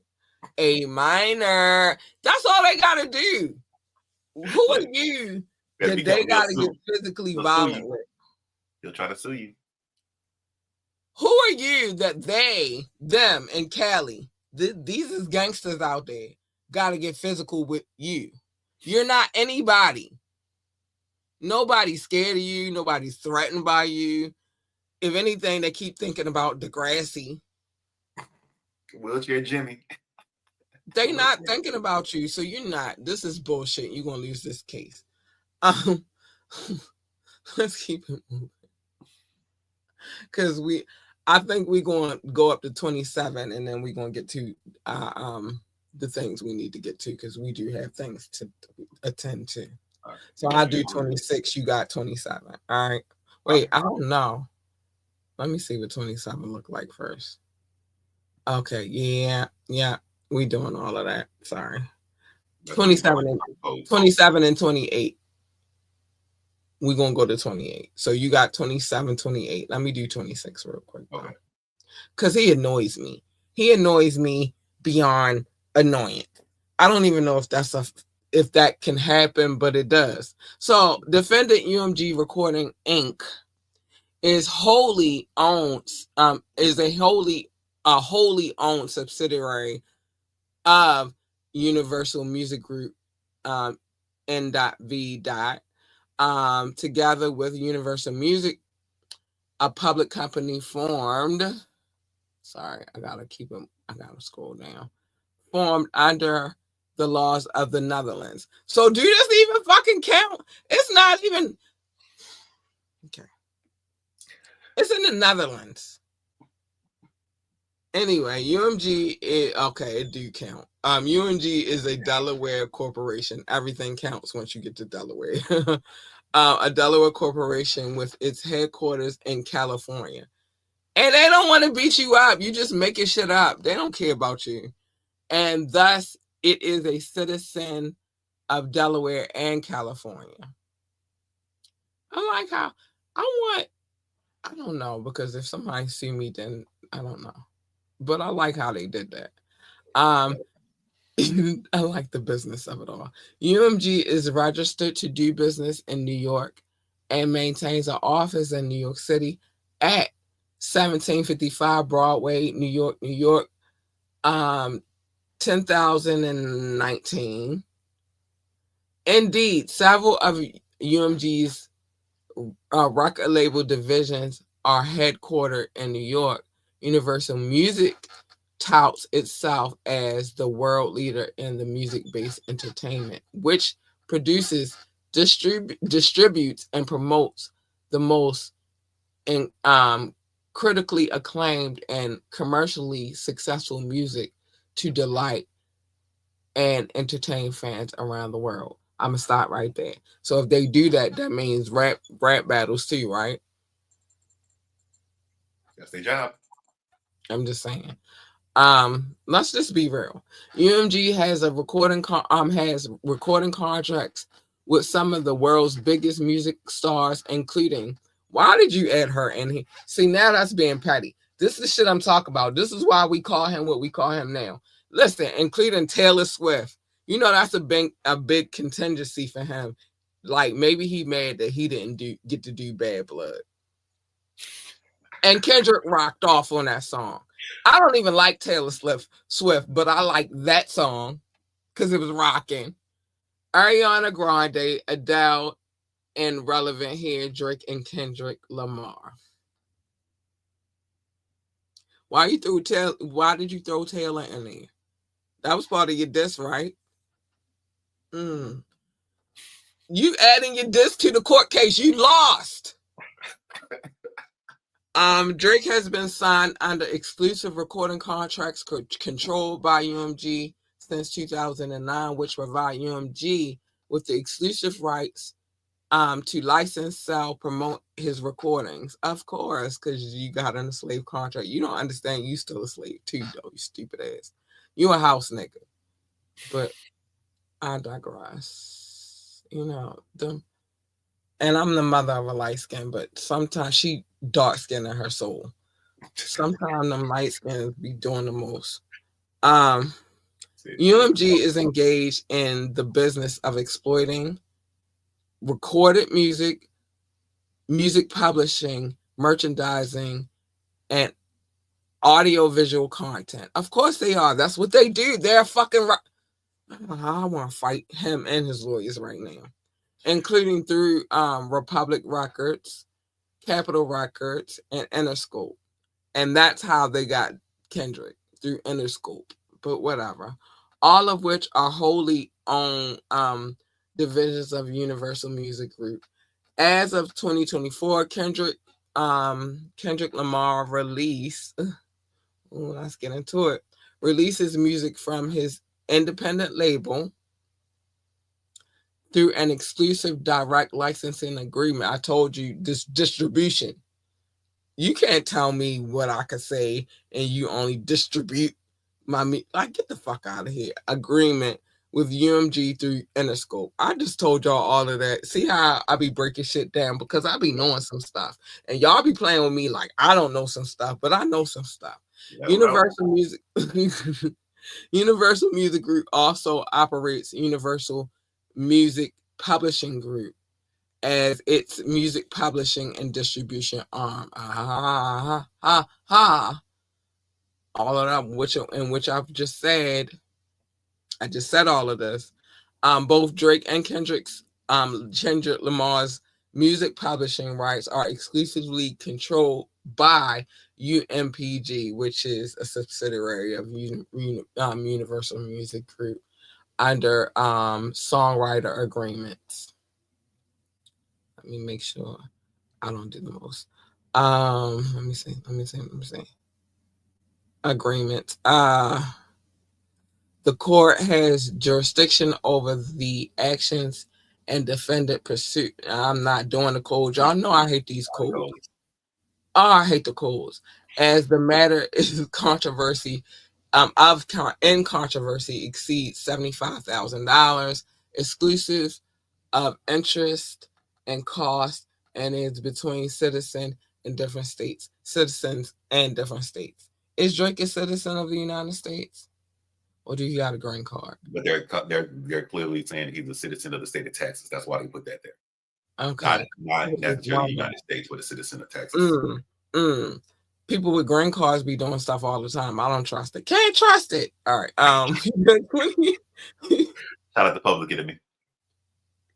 A minor. That's all they gotta do. Who are you that they gotta get physically violent with? He'll try to sue you. Who are you that them, and Cali, these is gangsters out there, gotta get physical with you? You're not anybody. Nobody's scared of you. Nobody's threatened by you. If anything, they keep thinking about Degrassi. Wheelchair Jimmy. They not thinking about you, so you're not. This is bullshit. You're gonna lose this case. Let's keep it moving. Because I think we're going to go up to 27, and then we're going to get to the things we need to get to, because we do have things to attend to. Right. So I'll do 26. You got 27. All right. Wait, I don't know. Let me see what 27 look like first. Okay. Yeah. We doing all of that. Sorry. 27 and 28. We're going to go to 28. So you got 27, 28. Let me do 26 real quick. Okay. Because he annoys me. He annoys me beyond annoying. I don't even know if if that can happen, but it does. So Defendant UMG Recording Inc. is wholly owned, is a wholly owned subsidiary of Universal Music Group, N.V. Together with Universal Music, a public company formed. Sorry, I gotta scroll down. Formed under the laws of the Netherlands. So do this even fucking count? It's not even okay. It's in the Netherlands. Anyway, UMG is okay, it do count. UMG is a Delaware corporation. Everything counts once you get to Delaware. A Delaware corporation with its headquarters in California. And they don't want to beat you up. You just making shit up. They don't care about you. And thus, it is a citizen of Delaware and California. I like how I don't know, because if somebody see me, then I don't know. But I like how they did that. I like the business of it all. UMG is registered to do business in New York and maintains an office in New York City at 1755 Broadway, New York, 10,019. Indeed, several of UMG's record label divisions are headquartered in New York. Universal Music touts itself as the world leader in the music-based entertainment, which produces, distributes, and promotes the most critically acclaimed and commercially successful music to delight and entertain fans around the world. I'm gonna stop right there. So if they do that, that means rap battles too, right? That's their job. I'm just saying. Let's just be real. UMG has recording contracts with some of the world's biggest music stars, including. Why did you add her in here? See, now that's being petty. This is the shit I'm talking about. This is why we call him what we call him now. Listen, including Taylor Swift. You know that's a big contingency for him. Like maybe he mad that he didn't get to do Bad Blood. And Kendrick rocked off on that song. I don't even like Taylor Swift, but I like that song because it was rocking. Ariana Grande, Adele, and relevant here, Drake and Kendrick Lamar. Why did you throw Taylor in there? That was part of your diss, right? You adding your diss to the court case. You lost. Drake has been signed under exclusive recording contracts controlled by UMG since 2009, which provide UMG with the exclusive rights to license, sell, promote his recordings. Of course, because you got in a slave contract. You don't understand. You still a slave too, though, you stupid ass. You a house nigga. But I digress. You know, and I'm the mother of a light skin, but sometimes she dark skin in her soul. Sometimes them light skins be doing the most. UMG is engaged in the business of exploiting recorded music publishing, merchandising, and audio-visual content. Of course they are. That's what they do. They're fucking. I want to fight him and his lawyers right now, including through Republic Records, Capitol Records, and Interscope. And that's how they got Kendrick, through Interscope. But whatever. All of which are wholly owned divisions of Universal Music Group. As of 2024, Kendrick Lamar let's get into it. Releases music from his independent label through an exclusive direct licensing agreement. I told you this distribution. You can't tell me what I could say and you only distribute my like get the fuck out of here. Agreement with UMG through Interscope. I just told y'all all of that. See how I be breaking shit down because I be knowing some stuff. And y'all be playing with me like I don't know some stuff, but I know some stuff. Universal Music Universal Music Group also operates Universal Music Publishing Group as its music publishing and distribution arm. All of that, which I've just said. I just said all of this. Both Drake and Kendrick Lamar's music publishing rights are exclusively controlled by UMPG, which is a subsidiary of Universal Music Group under songwriter agreements. Let me make sure I don't do the most. Let me see. Agreements. The court has jurisdiction over the actions and defendant pursuit. I'm not doing the codes. Y'all know I hate these codes. Oh, I hate the codes. As the matter is controversy, in controversy exceeds $75,000, exclusive of interest and cost, and is between citizens and different states. Is Drake a citizen of the United States? Or do you got a green card? But they're clearly saying he's a citizen of the state of Texas. That's why they put that there. Okay. Not necessarily the United States, but a citizen of Texas. People with green cards be doing stuff all the time. I don't trust it. Can't trust it. All right. Shout out to Public Enemy.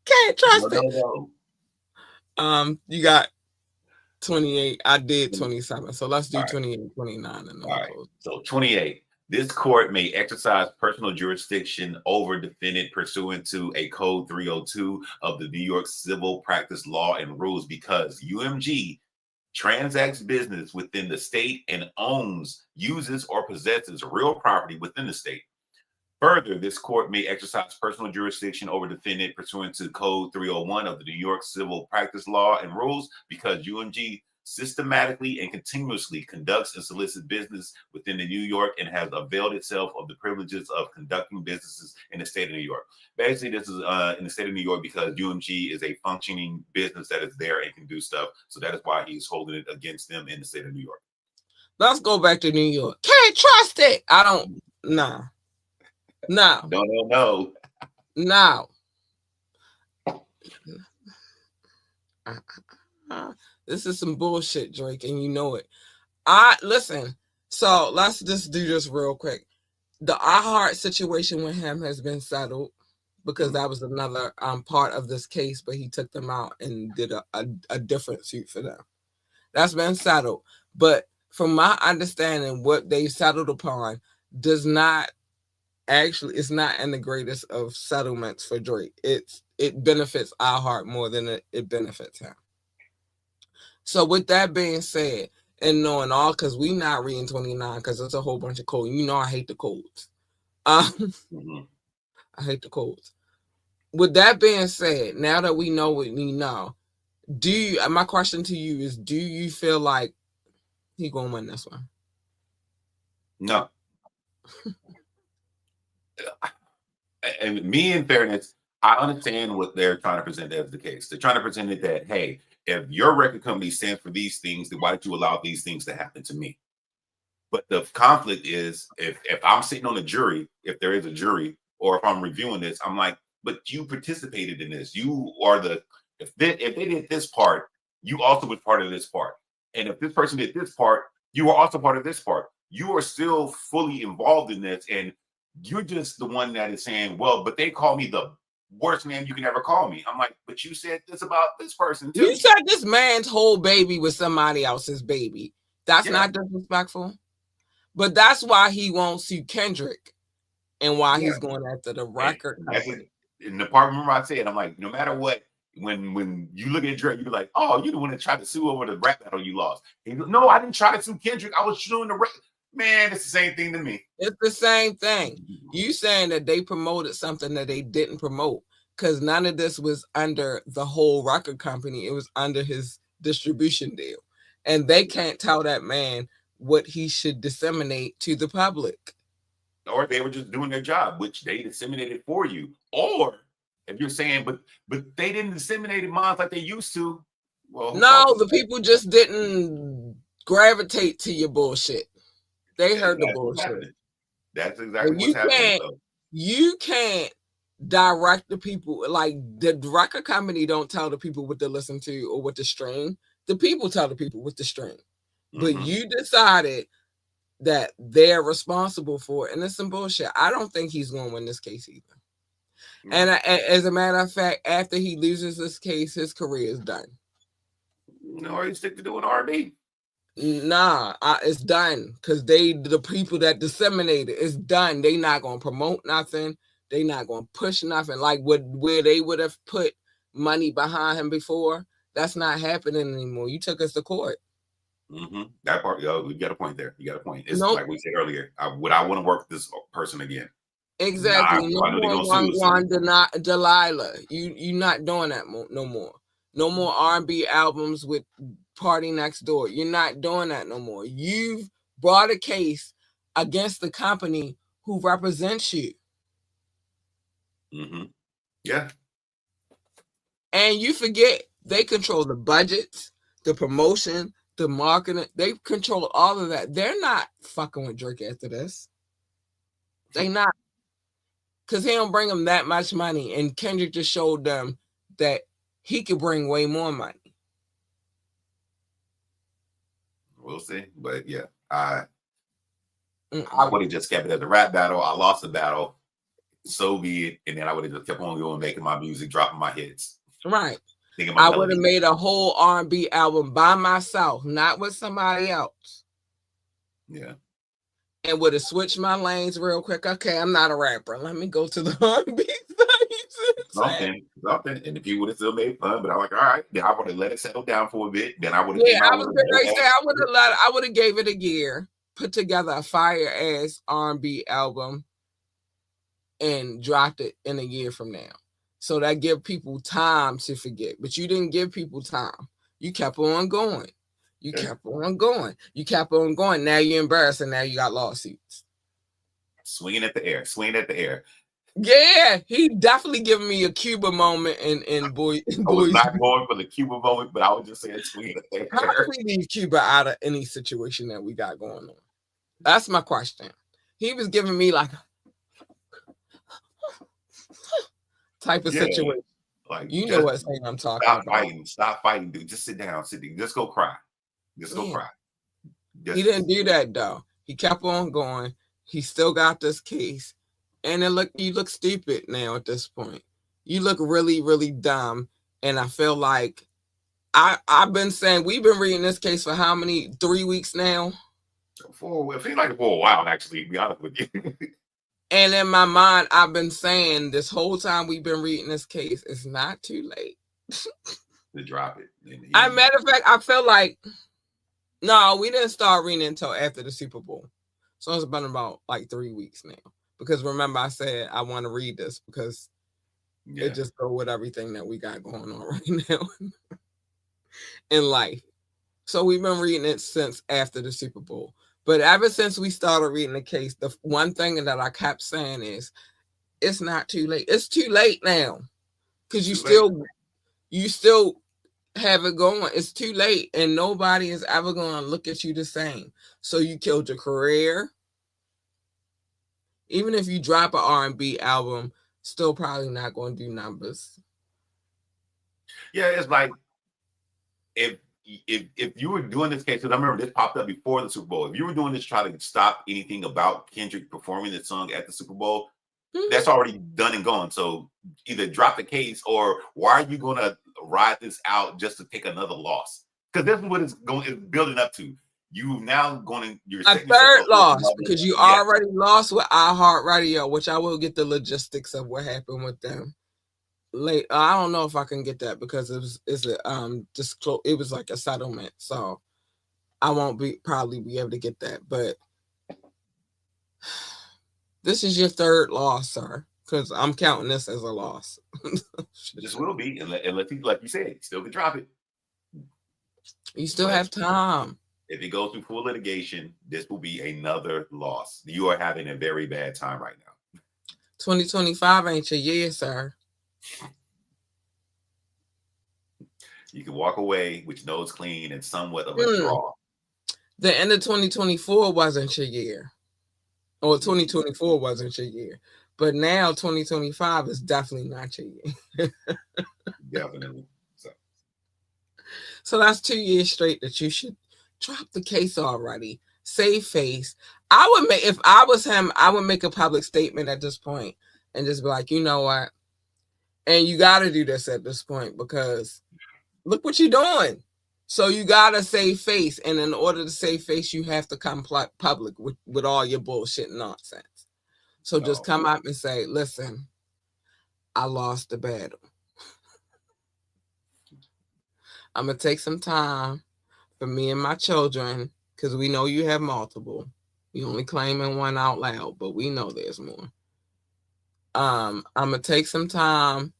Can't trust it. You got 28. I did 27. So let's do 28, 29. And all right. So 28. This court may exercise personal jurisdiction over defendant pursuant to a Code 302 of the New York Civil Practice Law and Rules because UMG transacts business within the state and owns, uses, or possesses real property within the state. Further, this court may exercise personal jurisdiction over defendant pursuant to Code 301 of the New York Civil Practice Law and Rules because UMG systematically and continuously conducts and solicits business within the New York and has availed itself of the privileges of conducting businesses in the state of New York. Basically, this is in the state of New York because UMG is a functioning business that is there and can do stuff. So that is why he's holding it against them in the state of New York. Let's go back to New York. Can't trust it. I don't. Nah. No. No. This is some bullshit, Drake, and you know it. Listen. So let's just do this real quick. The iHeart situation with him has been settled because that was another part of this case, but he took them out and did a different suit for them. That's been settled. But from my understanding, what they settled upon does not actually, it's not in the greatest of settlements for Drake. It benefits iHeart more than it benefits him. So with that being said, and knowing all, because we not reading 29, because it's a whole bunch of codes. You know I hate the codes. I hate the codes. With that being said, now that we know what we know, my question to you is, do you feel like he gonna win this one? No. And me, in fairness, I understand what they're trying to present as the case. They're trying to present it that, hey, if your record company stands for these things, then why did you allow these things to happen to me? But the conflict is, if I'm sitting on a jury, if there is a jury, or if I'm reviewing this, I'm like, but you participated in this. You are if they did this part, you also was part of this part. And if this person did this part, you were also part of this part. You are still fully involved in this. And you're just the one that is saying, well, but they call me the worst name you can ever call me. I'm like, but you said this about this person too. You said this man's whole baby was somebody else's baby. That's not disrespectful. But that's why he won't sue Kendrick and why he's going after the record company. In the part, remember I said, I'm like, no matter what, when you look at Drake, you're like, oh, you're the one that tried to sue over the rap battle you lost. He goes, no, I didn't try to sue Kendrick. I was suing the rap. Man, it's the same thing to me. It's the same thing. You saying that they promoted something that they didn't promote because none of this was under the whole record company. It was under his distribution deal. And they can't tell that man what he should disseminate to the public. or they were just doing their job, which they disseminated for you. Or if you're saying, but they didn't disseminate mine like they used to. Well, who No, fault is the that? people just didn't gravitate to your bullshit. They heard the That's what's bullshit. happening. That's But exactly what's happening. So. you can't direct the people. Like the record company don't tell the people what to listen to or what to stream. The people tell the people what to stream. But you decided that they're responsible for it, and it's some bullshit. I don't think he's going to win this case either. And as a matter of fact, after he loses this case, his career is done. Or you stick to doing R&B. Nah, it's done because the people that disseminate it, it's done. They not gonna promote nothing. They not gonna push nothing. Like where they would have put money behind him before. That's not happening anymore. You took us to court. That part, you got a point there. You got a point. It's like we said earlier. Would I want to work with this person again? Exactly. Nah, No more Juan Delilah. You not doing that no more. No more R&B albums with Party Next Door. You're not doing that no more. You've brought a case against the company who represents you. Yeah. And you forget they control the budgets, the promotion, the marketing. They control all of that. They're not fucking with Drake after this. They not. Because he don't bring them that much money. And Kendrick just showed them that he could bring way more money. We'll see. But yeah, I would have just kept it as a rap battle. I lost the battle. So be it. And then I would have just kept on going, making my music, dropping my hits. Right. I would have made a whole R&B album by myself, not with somebody else. Yeah. And would have switched my lanes real quick. Okay, I'm not a rapper. Let me go to the R&B something. And the people would have still made fun, but I'm like, all right, then I would have let it settle down for a bit. Then I would have I would have gave it a year, put together a fire ass R&B album, and dropped it in a year from now. So that give people time to forget. But you didn't give people time. You kept on going. You kept on going. You kept on going. Now you're embarrassed, and now you got lawsuits. Swinging at the air. Yeah, he definitely giving me a Cuba moment in Boy. I was not going for the Cuba moment, but I was just saying swinging at the air. How do we leave Cuba out of any situation that we got going on? That's my question. He was giving me like type of situation. Like you know what I'm talking about. Stop fighting, dude. Just sit down, just go cry. Go cry. He didn't do that though. He kept on going. He still got this case. And you look stupid now at this point. You look really, really dumb. And I feel like I've been saying we've been reading this case for how many? 3 weeks now? It seems like for a while, actually, to be honest with you. And in my mind, I've been saying this whole time we've been reading this case, it's not too late to drop it. Matter of fact, I feel like no, we didn't start reading until after the Super Bowl. So it's been about like 3 weeks now. Because remember, I said I want to read this because it just go with everything that we got going on right now in life. So we've been reading it since after the Super Bowl. But ever since we started reading the case, the one thing that I kept saying is, it's not too late. It's too late now because you still have it going. It's too late, and nobody is ever going to look at you the same. So you killed your career. Even if you drop an R&B album, still probably not going to do numbers. Yeah, it's like if you were doing this case, because I remember this popped up before the Super Bowl. If you were doing this to try to stop anything about Kendrick performing the song at the Super Bowl, that's already done and gone. So either drop the case, or why are you going to ride this out just to take another loss? Because this is what it's building up to. You now going you're a third loss because you already lost with iHeart Radio, which I will get the logistics of what happened with them. Late, I don't know if I can get that because it was like a settlement, so I won't probably be able to get that. But this is your third loss, sir, because I'm counting this as a loss. This will be, unless like you said, still can drop it. You still have time. If it goes through full litigation, this will be another loss. You are having a very bad time right now. 2025 ain't your year, sir. You can walk away with your nose clean and somewhat of a draw. The end of 2024 wasn't your year. Or 2024 wasn't your year. But now 2025 is definitely not your year. Definitely. So that's 2 years straight that you should drop the case already. Save face. I would make, if I was him, I would make a public statement at this point and just be like, you know what? And you got to do this at this point because look what you're doing. So you got to save face. And in order to save face, you have to come public with all your bullshit nonsense. So just come out and say, listen, I lost the battle. I'm going to take some time for me and my children, because we know you have multiple. You only claiming one out loud, but we know there's more. I'm going to take some time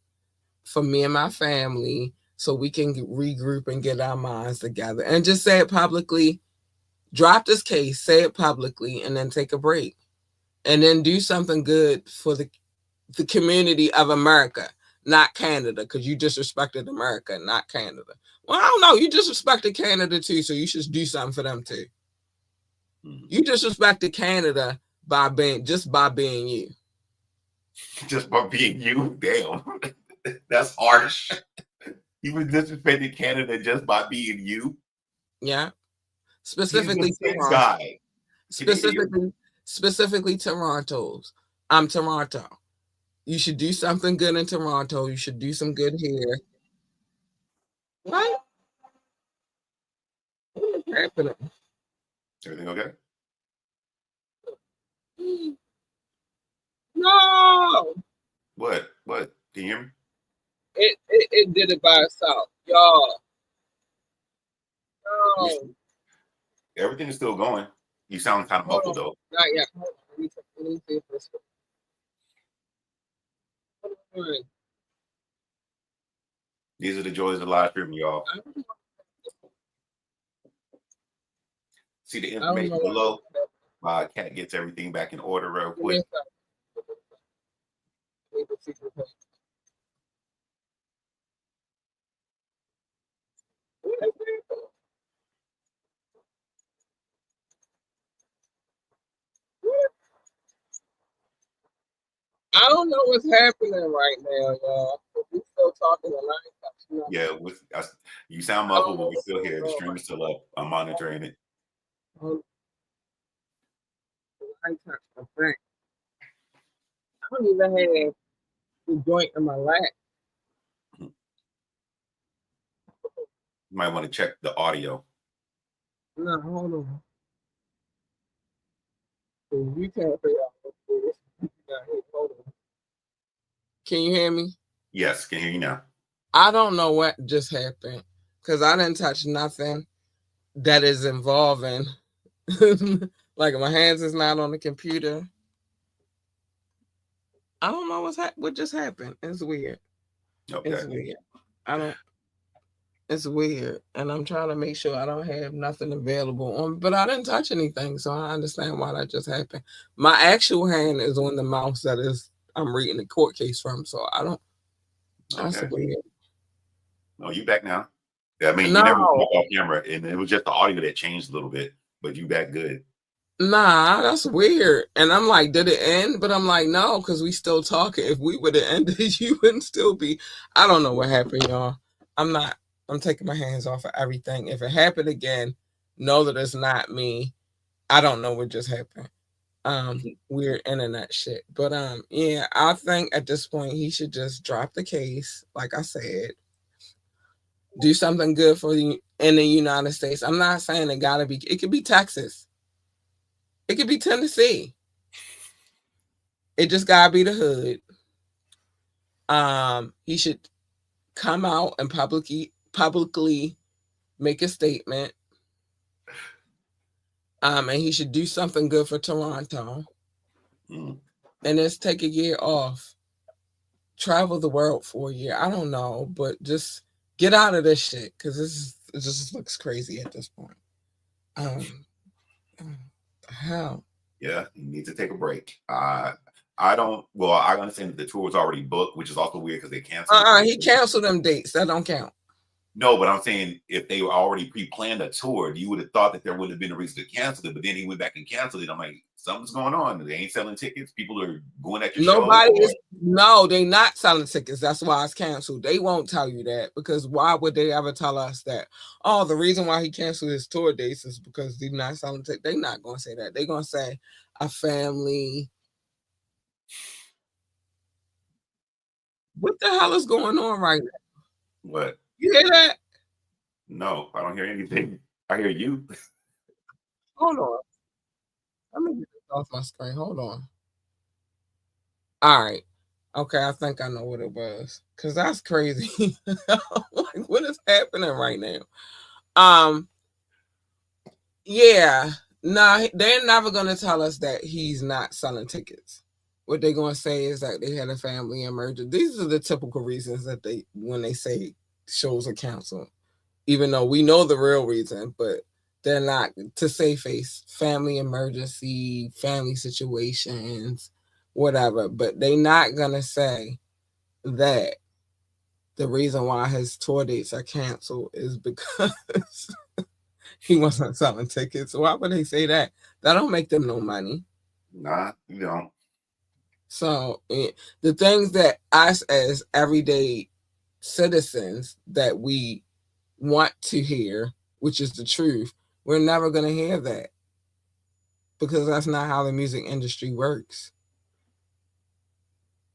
for me and my family so we can regroup and get our minds together. And just say it publicly. Drop this case, say it publicly, and then take a break. And then do something good for the community of America, not Canada, because you disrespected America, not Canada. Well, I don't know. You disrespected Canada too, so you should do something for them too. You disrespected Canada by being you. Just by being you? Damn. That's harsh. You was disrespecting Canada just by being you? Yeah. Specifically Toronto. Specifically Toronto's. I'm Toronto. You should do something good in Toronto. You should do some good here. What? What is happening? Everything okay? No. What? What? Can you hear me? It did it by itself. Y'all. No. Everything is still going. You sound kind of muffled though. Not yet. Hold on. Let me see if this one. These are the joys of live streaming, y'all. See the information below. My cat gets everything back in order real quick. I don't know what's happening right now, y'all. We still talking tonight. Yeah, you sound muffled, but we're still here. The stream is still up. I'm monitoring it. I don't even have the joint in my lap. You might want to check the audio. No, hold on. You can't figure out what's this. Hold on. Can you hear me? Yes, can hear you now. I don't know what just happened because I didn't touch nothing that is involving. Like my hands is not on the computer. I don't know what just happened. It's weird. Okay. It's weird. It's weird. And I'm trying to make sure I don't have nothing available on, but I didn't touch anything. So I understand why that just happened. My actual hand is on the mouse I'm reading the court case from. So I don't. That's weird. No, you back now. I mean, you never walked off camera, and it was just the audio that changed a little bit, but you back good. Nah, that's weird. And I'm like, did it end? But I'm like, no, because we still talking. If we would have ended, you wouldn't still be. I don't know what happened, y'all. I'm taking my hands off of everything. If it happened again, know that it's not me. I don't know what just happened. Weird internet shit. But yeah, I think at this point he should just drop the case, like I said. Do something good for you in the United States. I'm not saying it could be Texas. It could be Tennessee. It just gotta be the hood. He should come out and publicly make a statement. And he should do something good for Toronto. And just take a year off. Travel the world for a year. I don't know, but just get out of this shit because it just looks crazy at this point. Hell. Yeah, he needs to take a break. I understand that the tour was already booked, which is also weird because they canceled. He canceled them dates. That don't count. No, but I'm saying if they were already pre-planned a tour, you would have thought that there would have been a reason to cancel it. But then he went back and canceled it. I'm like, something's going on. They ain't selling tickets. People are going at your show. No, they not selling tickets. That's why it's canceled. They won't tell you that because why would they ever tell us that? Oh, the reason why he canceled his tour dates is because they're not selling tickets. They're not going to say that. They're going to say a family. What the hell is going on right now? What? You hear that? No, I don't hear anything. I hear you. Hold on. Let me get this off my screen. Hold on. All right. Okay, I think I know what it was. Cause that's crazy. Like, what is happening right now? Yeah. No, they're never gonna tell us that he's not selling tickets. What they're gonna say is that they had a family emergency. These are the typical reasons that when they say shows are canceled. Even though we know the real reason, but they're not to save face. Family emergency, family situations, whatever. But they're not gonna say that the reason why his tour dates are canceled is because he wasn't selling tickets. Why would they say that? That don't make them no money. Nah, you don't. So the things that us as everyday citizens that we want to hear, which is the truth, we're never going to hear that because that's not how the music industry works.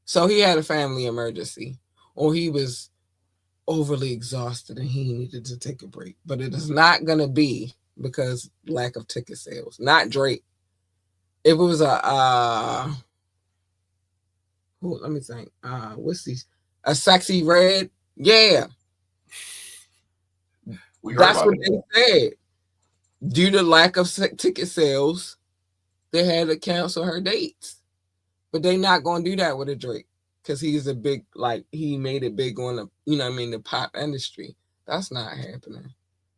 So he had a family emergency or he was overly exhausted and he needed to take a break. But it is not going to be because lack of ticket sales. Not Drake. If it was let me think. What's these? A Sexy Red? Yeah. That's what they said. Due to lack of ticket sales, they had to cancel her dates. But they not going to do that with a Drake because he's a big, he made it big on the, the pop industry. That's not happening.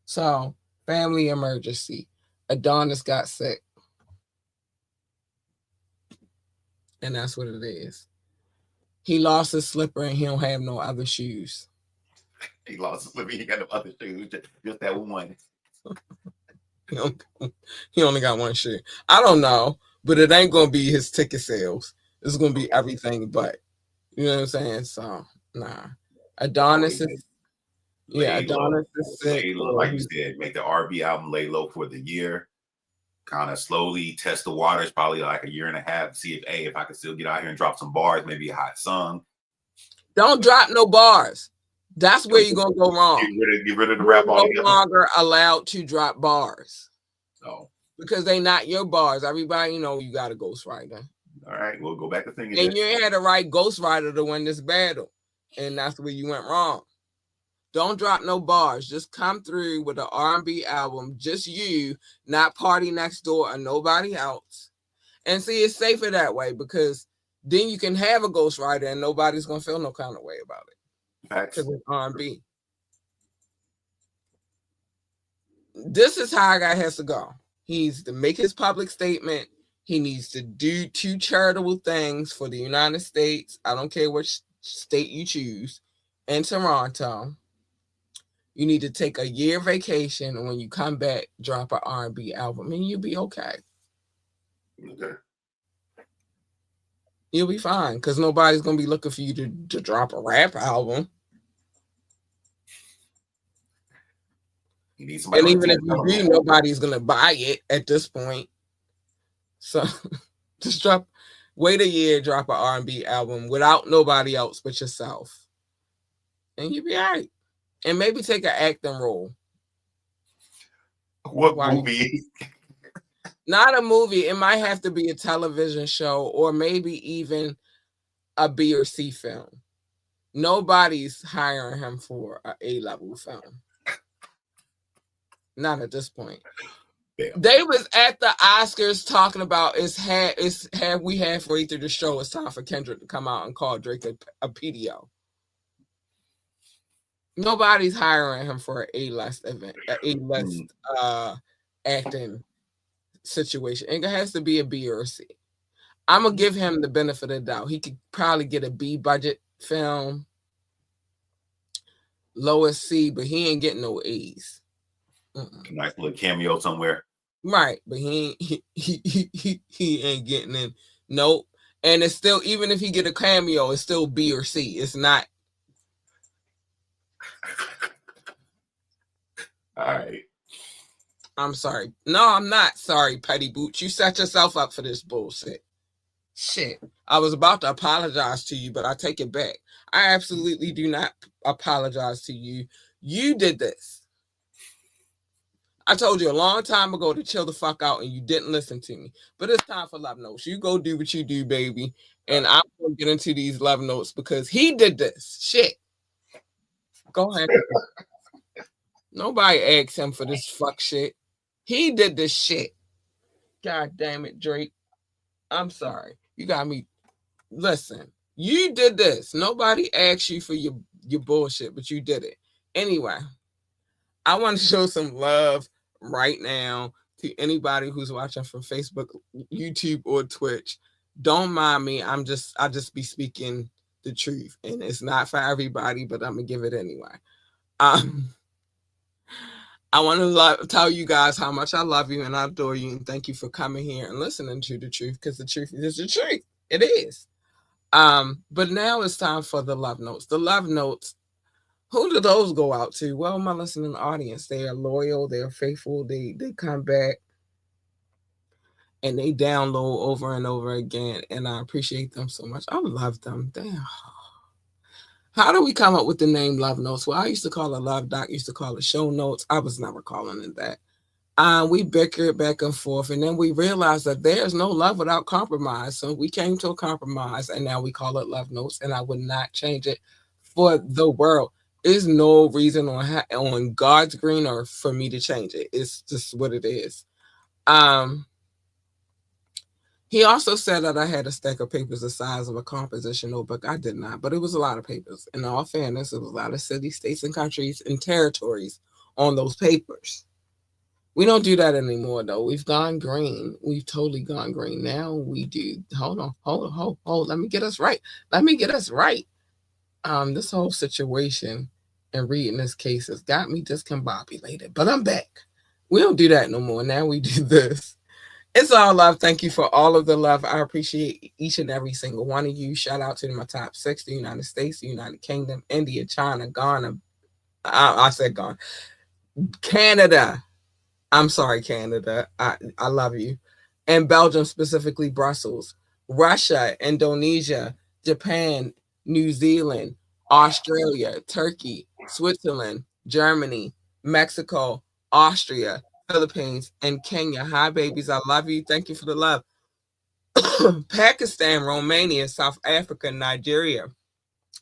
So, family emergency. Adonis got sick. And that's what it is. He lost his slipper and he don't have no other shoes. He lost his slipper. He got no other shoes. Just that one. He only got one shoe. I don't know, but it ain't gonna be his ticket sales. It's gonna be everything but. You know what I'm saying? So nah. Adonis is Adonis is sick. Like you said, make the R&B album lay low for the year. Kind of slowly test the waters, probably like a year and a half, see if I can still get out here and drop some bars, maybe a hot song. Don't drop no bars. That's where you're gonna go wrong. Get rid of the rap altogether. You're no longer allowed to drop bars. Oh. Because they not your bars. Everybody, you got a ghostwriter. All right, we'll go back to singing. And you ain't had the right ghostwriter to win this battle. And that's where you went wrong. Don't drop no bars. Just come through with an R&B album. Just you, not Party Next Door or nobody else. And see, it's safer that way because then you can have a ghostwriter and nobody's going to feel no kind of way about it. Because it's R&B. This is how a guy has to go. He needs to make his public statement. He needs to do 2 charitable things for the United States. I don't care which state you choose. In Toronto. You need to take a year vacation, and when you come back, drop an R&B album, and you'll be okay. Okay. You'll be fine, because nobody's going to be looking for you to drop a rap album. And even if you do, nobody's going to buy it at this point. So just wait a year, drop an R&B album without nobody else but yourself. And you'll be all right. And maybe take an acting role. What movie? Not a movie. It might have to be a television show or maybe even a B or C film. Nobody's hiring him for an A-level film. Not at this point. Damn. They was at the Oscars talking about we halfway through the show. It's time for Kendrick to come out and call Drake a PDO. Nobody's hiring him for an A-list event, A-list acting situation. It has to be a B or a C. I'm gonna give him the benefit of the doubt. He could probably get a B budget film, lowest C, but he ain't getting no A's. Nice little cameo somewhere. Right, but he ain't getting in. Nope. And it's still, even if he get a cameo, it's still B or C. It's not. All right. I'm sorry. No, I'm not sorry, Petty Boots. You set yourself up for this bullshit. Shit. I was about to apologize to you, but I take it back. I absolutely do not apologize to you. You did this. I told you a long time ago to chill the fuck out, and you didn't listen to me. But it's time for love notes. You go do what you do, baby. And I'm going to get into these love notes because he did this. Shit. Go ahead. Nobody asked him for this fuck shit. He did this shit. God damn it, Drake. I'm sorry. You got me. Listen, you did this. Nobody asked you for your bullshit, but you did it. Anyway, I want to show some love right now to anybody who's watching from Facebook, YouTube, or Twitch. Don't mind me. I just be speaking the truth, and it's not for everybody, but I'm gonna give it anyway. I want to tell you guys how much I love you and I adore you, and thank you for coming here and listening to the truth, because the truth is the truth. It is. But now it's time for the love notes. The love notes. Who do those go out to? Well, my listening audience. They are loyal. They are faithful. They come back and they download over and over again. And I appreciate them so much. I love them. Damn. How do we come up with the name Love Notes? Well, I used to call it Love Doc. Used to call it Show Notes. I was never calling it that. We bickered back and forth, and then we realized that there's no love without compromise. So we came to a compromise, and now we call it Love Notes, and I would not change it for the world. There's no reason on God's green earth for me to change it. It's just what it is. He also said that I had a stack of papers the size of a composition notebook. I did not, but it was a lot of papers. In all fairness, it was a lot of cities, states, and countries and territories on those papers. We don't do that anymore, though. We've gone green. We've totally gone green. Now we do. Hold on. Let me get us right. This whole situation and reading this case has got me discombobulated, but I'm back. We don't do that no more. Now we do this. It's all love. Thank you for all of the love. I appreciate each and every single one of you. Shout out to my top 6, the United States, the United Kingdom, India, China, Ghana. I said Ghana. Canada. I'm sorry, Canada. I love you. And Belgium, specifically Brussels. Russia, Indonesia, Japan, New Zealand, Australia, Turkey, Switzerland, Germany, Mexico, Austria, Philippines, and Kenya. Hi, babies. I love you. Thank you for the love. Pakistan, Romania, South Africa, Nigeria,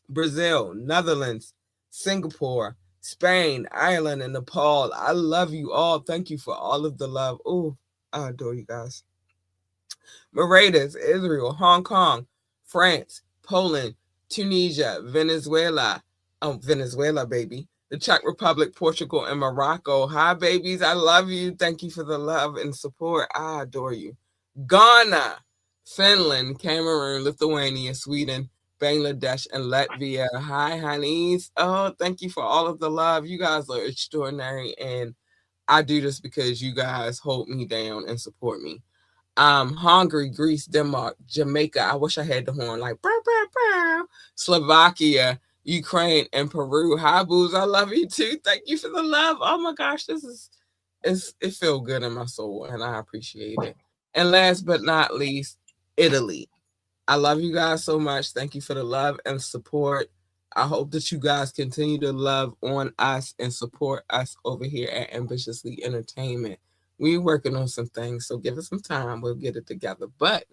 Brazil, Netherlands, Singapore, Spain, Ireland, and Nepal. I love you all. Thank you for all of the love. Oh, I adore you guys. Mauritius, Israel, Hong Kong, France, Poland, Tunisia, Venezuela. Oh, Venezuela, baby. The Czech Republic, Portugal, and Morocco. Hi, babies. I love you. Thank you for the love and support. I adore you. Ghana, Finland, Cameroon, Lithuania, Sweden, Bangladesh, and Latvia. Hi, honeys. Oh, thank you for all of the love. You guys are extraordinary, and I do this because you guys hold me down and support me. Hungary, Greece, Denmark, Jamaica. I wish I had the horn like burr, burr, burr. Slovakia, Ukraine, and Peru. Hi, boos. I love you too. Thank you for the love. Oh my gosh, it feels good in my soul, and I appreciate it. And last but not least, Italy. I love you guys so much. Thank you for the love and support. I hope that you guys continue to love on us and support us over here at Ambitiously Entertainment. We're working on some things, so give us some time. We'll get it together. But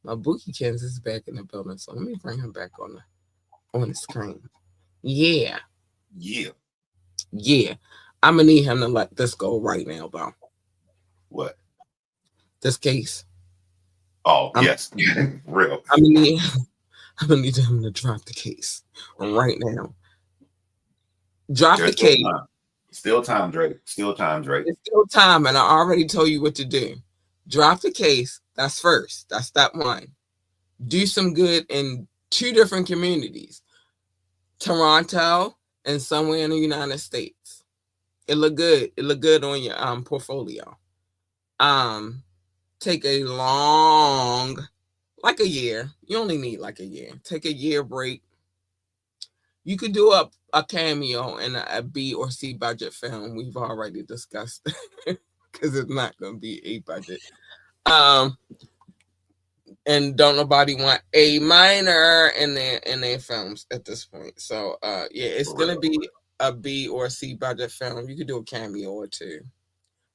my Bookie Kins is back in the building, so let me bring him back on the screen. Yeah. I'm gonna need him to let this go right now, though. What? This case. Oh, yes. Real. I'm gonna need him to drop the case right now. Drop the case. Still time, Drake. Still time, Drake. It's still time, and I already told you what to do. Drop the case. That's first. That's step one. Do some good in 2 different communities, Toronto and somewhere in the United States. It look good. It look good on your portfolio. Take a long, like a year. You only need like a year. Take a year break. You could do a cameo in a B or C budget film. We've already discussed because it's not going to be A budget. And don't nobody want A minor in their films at this point. So yeah, it's gonna be a B or C budget film. You could do a cameo or 2.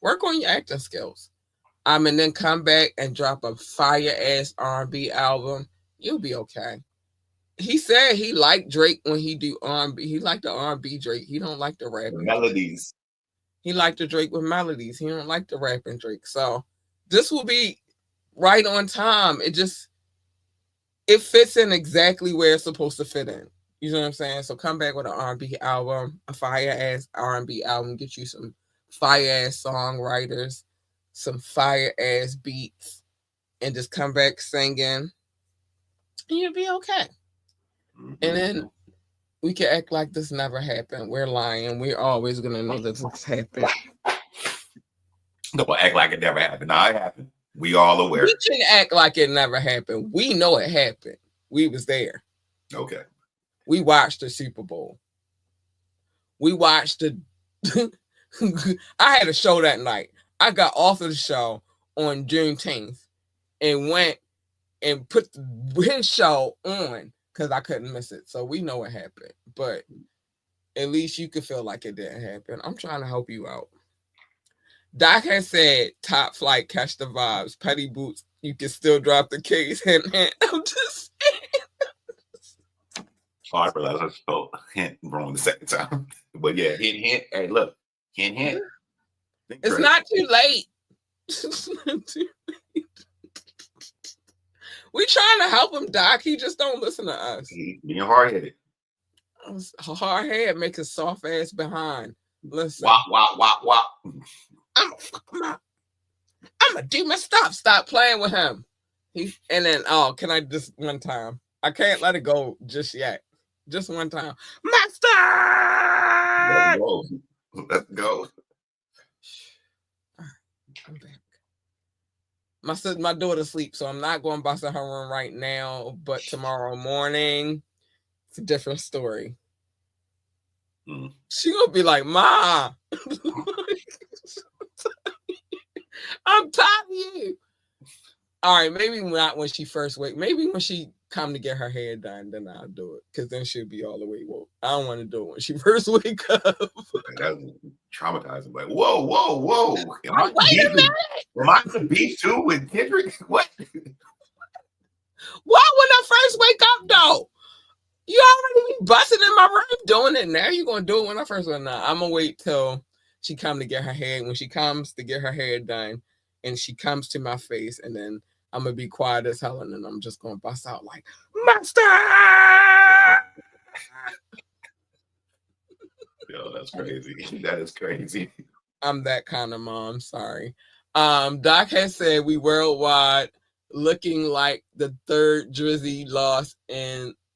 Work on your acting skills. And then come back and drop a fire ass R&B album. You'll be okay. He said he liked Drake when he do R&B. He liked the R&B Drake. He don't like the rapping melodies. He liked the Drake with melodies. He don't like the rapping Drake. So this will be right on time. It fits in exactly where it's supposed to fit in. You know what I'm saying? So come back with an R&B album, a fire ass R&B album. Get you some fire ass songwriters, some fire ass beats, and just come back singing, and you'll be okay. And then we can act like this never happened. We're lying. We're always gonna know that this happened. Don't act like it never happened. No, it happened. We all aware. We can act like it never happened. We know it happened. We was there. Okay. We watched the Super Bowl. We watched the I had a show that night. I got off of the show on Juneteenth and went and put his show on because I couldn't miss it. So we know what happened. But at least you could feel like it didn't happen. I'm trying to help you out. Doc has said, top flight, catch the vibes, petty boots, you can still drop the case. Hint, hint. I'm just saying. Oh, I realized I spelled hint wrong the second time. But yeah, hint, hint. Hey, look, hint, hint. It's not too late. It's not too late. We trying to help him, Doc. He just don't listen to us. He being hard-headed. Hard head make a soft ass behind. Listen. Wop, wop, wop, wop. I'm gonna do my stuff. Stop playing with him. And then, can I just one time? I can't let it go just yet. Just one time. Master! Let's go. Let's go. I'm back. My daughter sleeps, so I'm not going to bust in her room right now, but tomorrow morning, it's a different story. She gonna be like, Ma, I'm tired of you. All right, maybe not when she first wake. Maybe when she come to get her hair done, then I'll do it. Because then she'll be all the way woke. I don't want to do it when she first wake up. That's traumatizing. Like, whoa. Wait a minute. Am I the beef too with Kendrick? What? Why when I first wake up, though? You already be busting in my room doing it. Now you're going to do it when I first wake up. I'm going to wait till she come to get her hair. When she comes to get her hair done, and she comes to my face, and then I'm going to be quiet as hell, and then I'm just going to bust out like, Master! Yo, that's crazy. That is crazy. I'm that kind of mom. Sorry. Doc has said we worldwide looking like the third Drizzy lost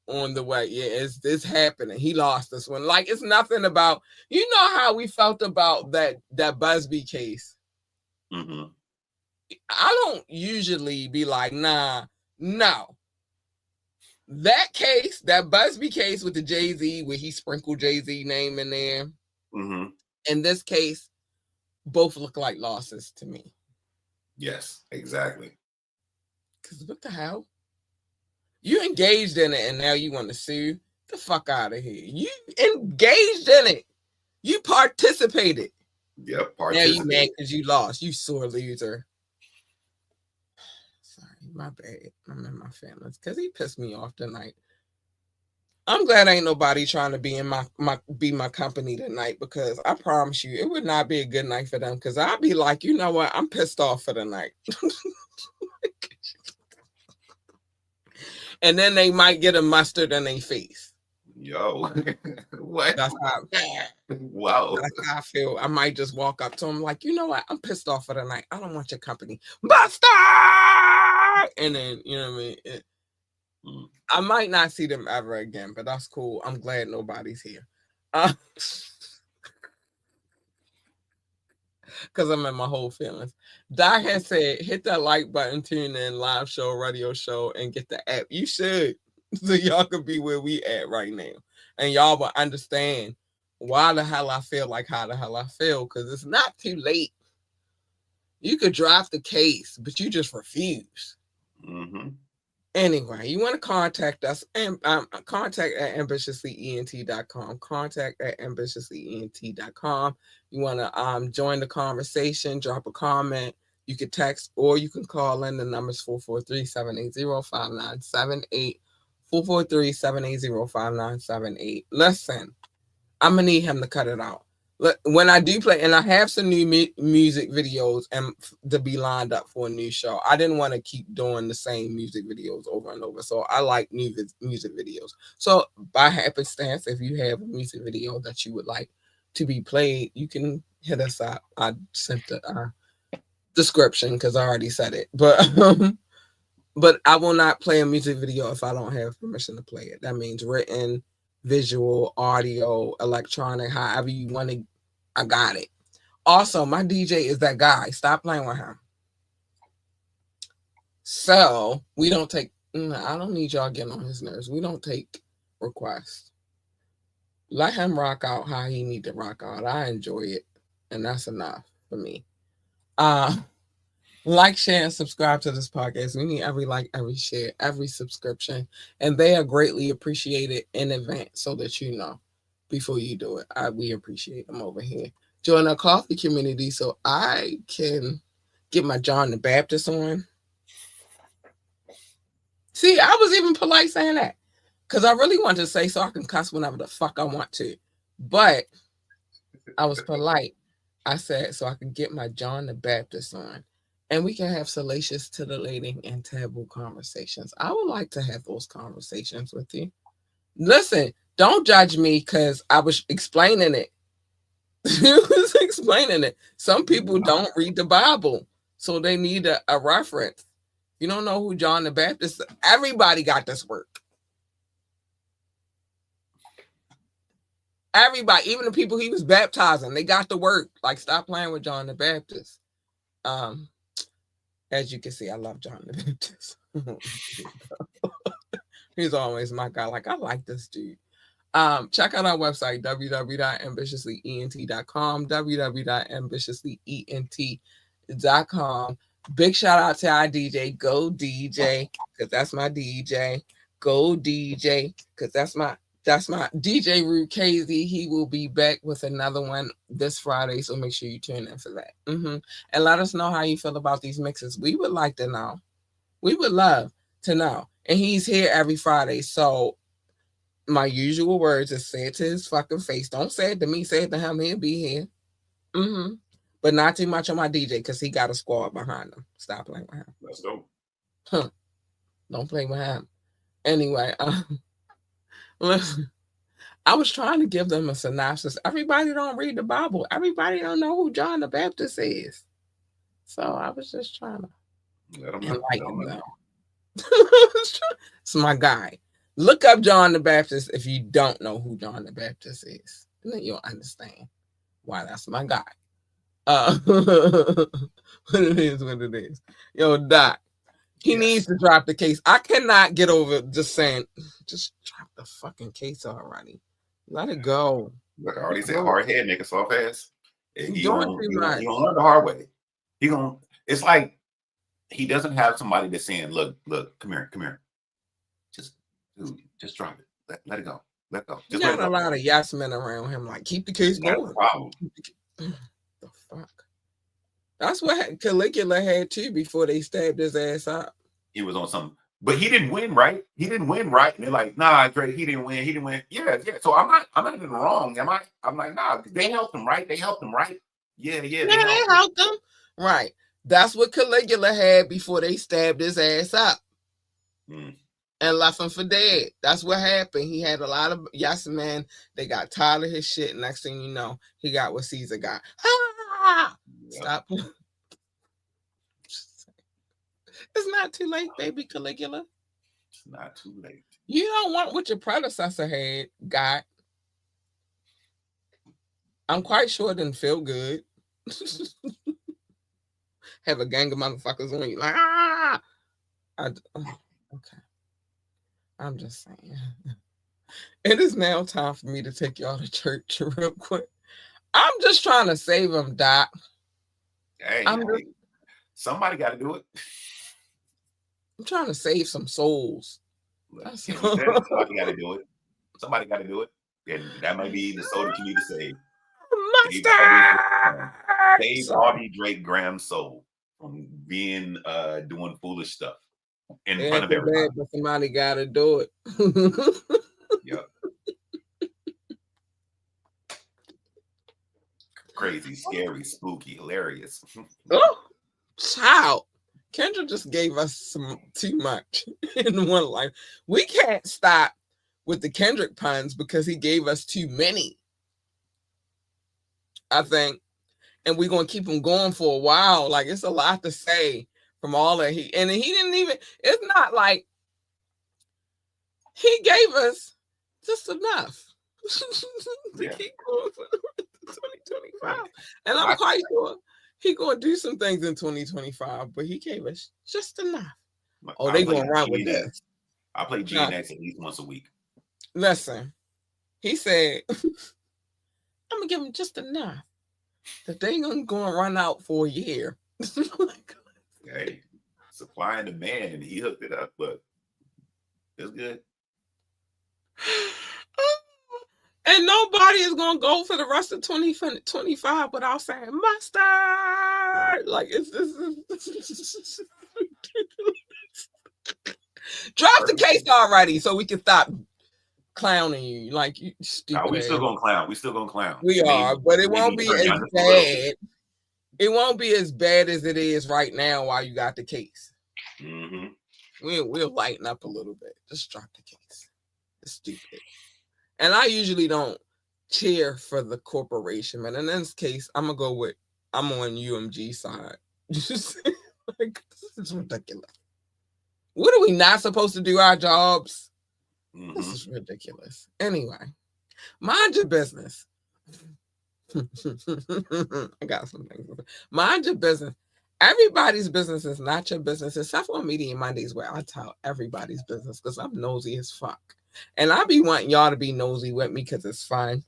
on the way. Yeah, it's happening. He lost this one. Like, it's nothing about, you know how we felt about that Busby case. Mm-hmm. I don't usually be like, nah, no. That case, that Busby case with the Jay-Z, where he sprinkled Jay-Z name in there, in this case, both look like losses to me. Yes, exactly. Because what the hell? You engaged in it and now you want to sue? Get the fuck out of here. You engaged in it. You participated. Yep, participated. Now you mad because you lost. You sore loser. Sorry, my bad. I'm in my feelings because he pissed me off tonight. I'm glad ain't nobody trying to be in my company tonight, because I promise you it would not be a good night for them, because I'd be like, you know what? I'm pissed off for the night. And then they might get a mustard in their face. Yo, what? That's how, Wow. that's how I feel. I might just walk up to him like, you know what? I'm pissed off for the night. I don't want your company. Buster! And then, you know what I mean? I might not see them ever again, but that's cool. I'm glad nobody's here. Because I'm in my whole feelings. Doc has said, hit that like button, tune in, live show, radio show, and get the app. You should. So y'all could be where we at right now. And y'all will understand why the hell I feel like how the hell I feel. Because it's not too late. You could drop the case, but you just refuse. Anyway, you want to contact us and contact at ambitiouslyent.com. Contact at ambitiouslyent.com. You want to join the conversation, drop a comment. You can text or you can call in. The number's 443-780-5978. 443-780-5978. Listen, I'm going to need him to cut it out. When I do play, and I have some new music videos and to be lined up for a new show. I didn't want to keep doing the same music videos over and over. So I like new music videos. So by happenstance, if you have a music video that you would like to be played, you can hit us up. I sent the description because I already said it. But I will not play a music video if I don't have permission to play it. That means written, visual, audio, electronic, however you want to. I got it. Also, my DJ is that guy. Stop playing with him. So we don't take. I don't need y'all getting on his nerves. We don't take requests. Let him rock out how he need to rock out. I enjoy it, and that's enough for me. Like, share, and subscribe to this podcast. We need every like, every share, every subscription, and they are greatly appreciated in advance so that you know before you do it. We appreciate them over here. Join our coffee community so I can get my John the Baptist on. See, I was even polite saying that because I really wanted to say so I can cuss whenever the fuck I want to, but I was polite. I said so I can get my John the Baptist on. And we can have salacious, titillating, and taboo conversations. I would like to have those conversations with you. Listen, don't judge me because I was explaining it. Some people don't read the Bible, so they need a reference. You don't know who John the Baptist is? Everybody got this work. Everybody, even the people he was baptizing, they got the work. Like, stop playing with John the Baptist. As you can see, I love John the Baptist. He's always my guy. Like, I like this dude. Check out our website, www.ambitiouslyent.com, www.ambitiouslyent.com. Big shout out to our DJ, Go DJ, because that's my DJ. Go DJ, because that's my DJ Rude Casey. He will be back with another one this Friday, so make sure you tune in for that. And let us know how you feel about these mixes. We would like to know. We would love to know. And he's here every Friday, so my usual words is say it to his fucking face. Don't say it to me. Say it to him. He'll be here. But not too much on my DJ because he got a squad behind him. Stop playing with him. Let's go. Don't play with him. Anyway, listen, I was trying to give them a synopsis. Everybody don't read the Bible. Everybody don't know who John the Baptist is. So I was just trying to enlighten them. It's my guy. Look up John the Baptist if you don't know who John the Baptist is. And then you'll understand why that's my guy. What it is. Yo, Doc, he needs to drop the case. I cannot get over just saying, just drop the fucking case already. Let it go. Like I already said, hard head, nigga, soft ass. He Doing gonna too much. learn the hard way. It's like he doesn't have somebody that's saying, look, come here. Just drop it. Let it go. Let go. Just got a lot of yes men around him. Like, keep the case going. Problem. The fuck? That's what Caligula had too before they stabbed his ass up. He was on something, but he didn't win, right? And they're like, nah, Drake, he didn't win. Yeah. So I'm not even wrong, am I? I'm like, nah, they helped him, right? Yeah. They helped him. Right. That's what Caligula had before they stabbed his ass up. and left him for dead. That's what happened. He had a lot of yes men. They got tired of his shit. Next thing you know, he got what Caesar got. Ah! Yep. Stop. It's not too late, baby Caligula. It's not too late. You don't want what your predecessor got. I'm quite sure it didn't feel good. Have a gang of motherfuckers on you like, ah! Okay. I'm just saying. It is now time for me to take y'all to church real quick. I'm just trying to save them, Doc. Hey, somebody got to do it. I'm trying to save some souls. Somebody got to do it. Somebody got to do it. And that might be the soul that you need to save. Save Aubrey Drake Graham's soul from being doing foolish stuff in front of everybody. But somebody got to do it. Yep. Crazy, scary, spooky, hilarious. Oh, child. Kendra just gave us too much in one life. We can't stop with the Kendrick puns because he gave us too many, I think. And we're going to keep him going for a while. Like, it's a lot to say from all that he didn't even, it's not like he gave us just enough to keep going for 2025. And I'm quite sure he's going to do some things in 2025, but he gave us just enough. Oh, they going to run with this. I play GNX at least once a week. Listen, he said, I'm going to give him just enough that they ain't going to run out for a year. Hey, supply and demand, and he hooked it up, but it's good. And nobody is going to go for the rest of 2025 without saying mustard. Like, it's drop the case already so we can stop clowning you. Like, you stupid. We still going to clown. We still going to clown. We are, but it won't be as bad. It won't be as bad as it is right now while you got the case. Mm-hmm. We'll lighten up a little bit. Just drop the case. It's stupid. And I usually don't cheer for the corporation, but in this case, I'm on UMG side. Like, this is ridiculous. What are we not supposed to do our jobs? Mm-hmm. This is ridiculous. Anyway, mind your business. I got some things. Mind your business. Everybody's business is not your business, except for Media Mondays, where I tell everybody's business because I'm nosy as fuck. And I be wanting y'all to be nosy with me because it's fun.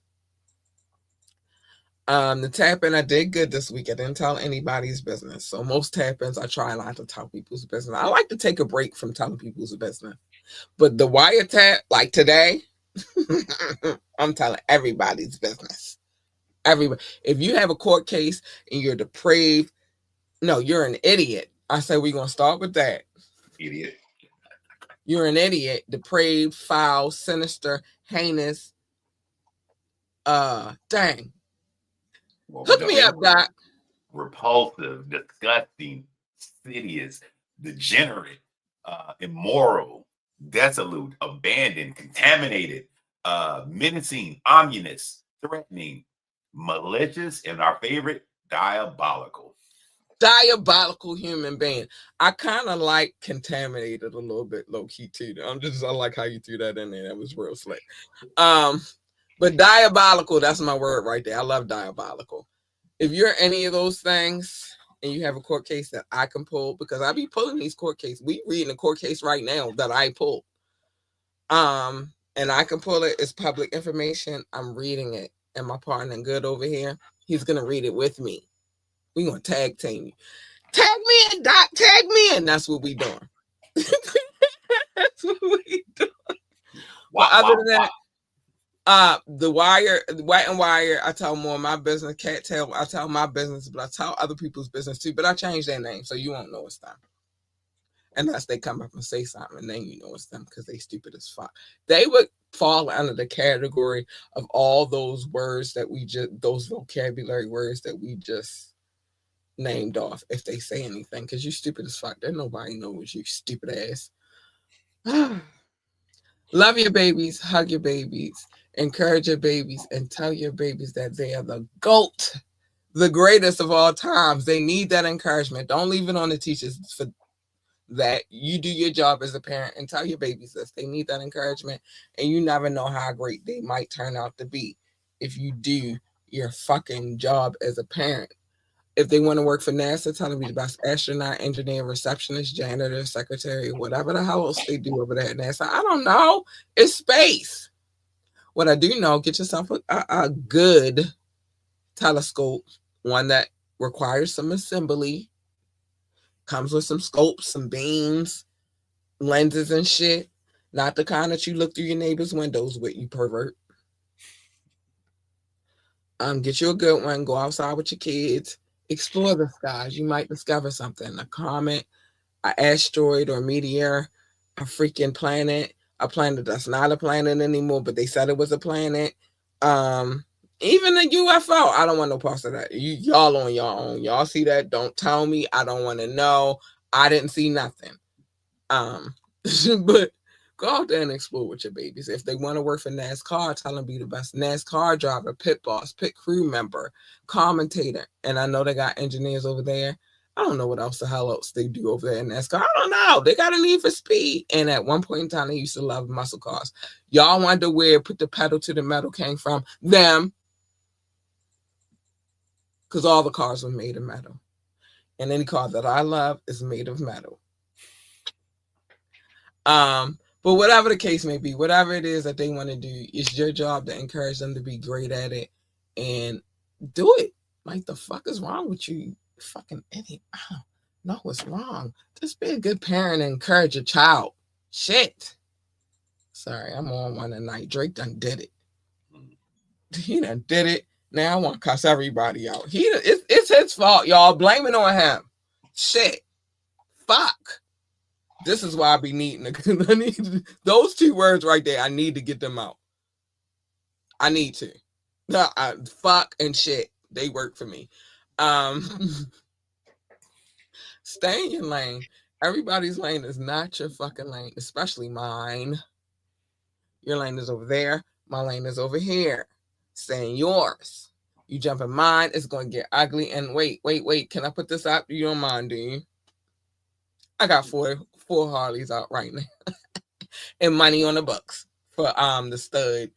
The tap-in, I did good this week. I didn't tell anybody's business. So most tap-ins, I try not to tell people's business. I like to take a break from telling people's business. But the wiretap, like today, I'm telling everybody's business. Everybody. If you have a court case and you're depraved, no, you're an idiot. I say we're going to start with that. Idiot. You're an idiot, depraved, foul, sinister, heinous. Dang. Well, hook me up, Doc. Repulsive, disgusting, insidious, degenerate, immoral, desolate, abandoned, contaminated, menacing, ominous, threatening, malicious, and our favorite, diabolical. Diabolical human being. I kind of like contaminated a little bit, low key too. I like how you threw that in there. That was real slick. But diabolical, that's my word right there. I love diabolical. If you're any of those things and you have a court case that I can pull, because I be pulling these court cases. We reading a court case right now that I pulled. And I can pull it. It's public information. I'm reading it. And my partner good over here, he's gonna read it with me. We're going to tag team you. Tag me in, Doc. Tag me in. That's what we doing. That's what we doing. But other than that, the White and Wire, I tell more of my business. Can't tell. I tell my business, but I tell other people's business too. But I change their name, so you won't know it's them. Unless they come up and say something, and then you know it's them because they stupid as fuck. They would fall under the category of all those words that those vocabulary words that we just named off if they say anything, because you stupid as fuck. Then nobody knows you stupid ass. Love your babies, hug your babies, encourage your babies, and tell your babies that they are the GOAT, the greatest of all times. They need that encouragement. Don't leave it on the teachers for that. You do your job as a parent and tell your babies this. They need that encouragement, and you never know how great they might turn out to be if you do your fucking job as a parent. If they want to work for NASA, tell them to be the best astronaut, engineer, receptionist, janitor, secretary, whatever the hell else they do over there at NASA. I don't know. It's space. What I do know, get yourself a good telescope, one that requires some assembly, comes with some scopes, some beams, lenses and shit. Not the kind that you look through your neighbor's windows with, you pervert. Get you a good one. Go outside with your kids. Explore the skies. You might discover something. A comet, an asteroid or meteor, a freaking planet, a planet that's not a planet anymore, but they said it was a planet. Even a UFO. I don't want no parts of that. Y'all on your own. Y'all see that? Don't tell me. I don't want to know. I didn't see nothing. But go out there and explore with your babies. If they want to work for NASCAR, tell them be the best NASCAR driver, pit boss, pit crew member, commentator. And I know they got engineers over there. I don't know what else the hell else they do over there in NASCAR. I don't know. They got a need for speed. And at one point in time, they used to love muscle cars. Y'all wonder where put the pedal to the metal came from? Them. Because all the cars were made of metal. And any car that I love is made of metal. But whatever the case may be, whatever it is that they want to do, it's your job to encourage them to be great at it and do it. Like, the fuck is wrong with you, you fucking idiot? I don't know what's wrong. Just be a good parent and encourage your child. Shit. Sorry, I'm on one tonight. Drake done did it. He done did it. Now I want to cuss everybody out. It's his fault, y'all. Blame it on him. Shit. Fuck. This is why I be needing to. I need those two words right there. I need to get them out. I need to. Fuck and shit. They work for me. Stay in your lane. Everybody's lane is not your fucking lane, especially mine. Your lane is over there. My lane is over here. Stay in yours. You jump in mine, it's going to get ugly. And wait. Can I put this up? You don't mind, do you? I got four Harleys out right now. And money on the books for the stud.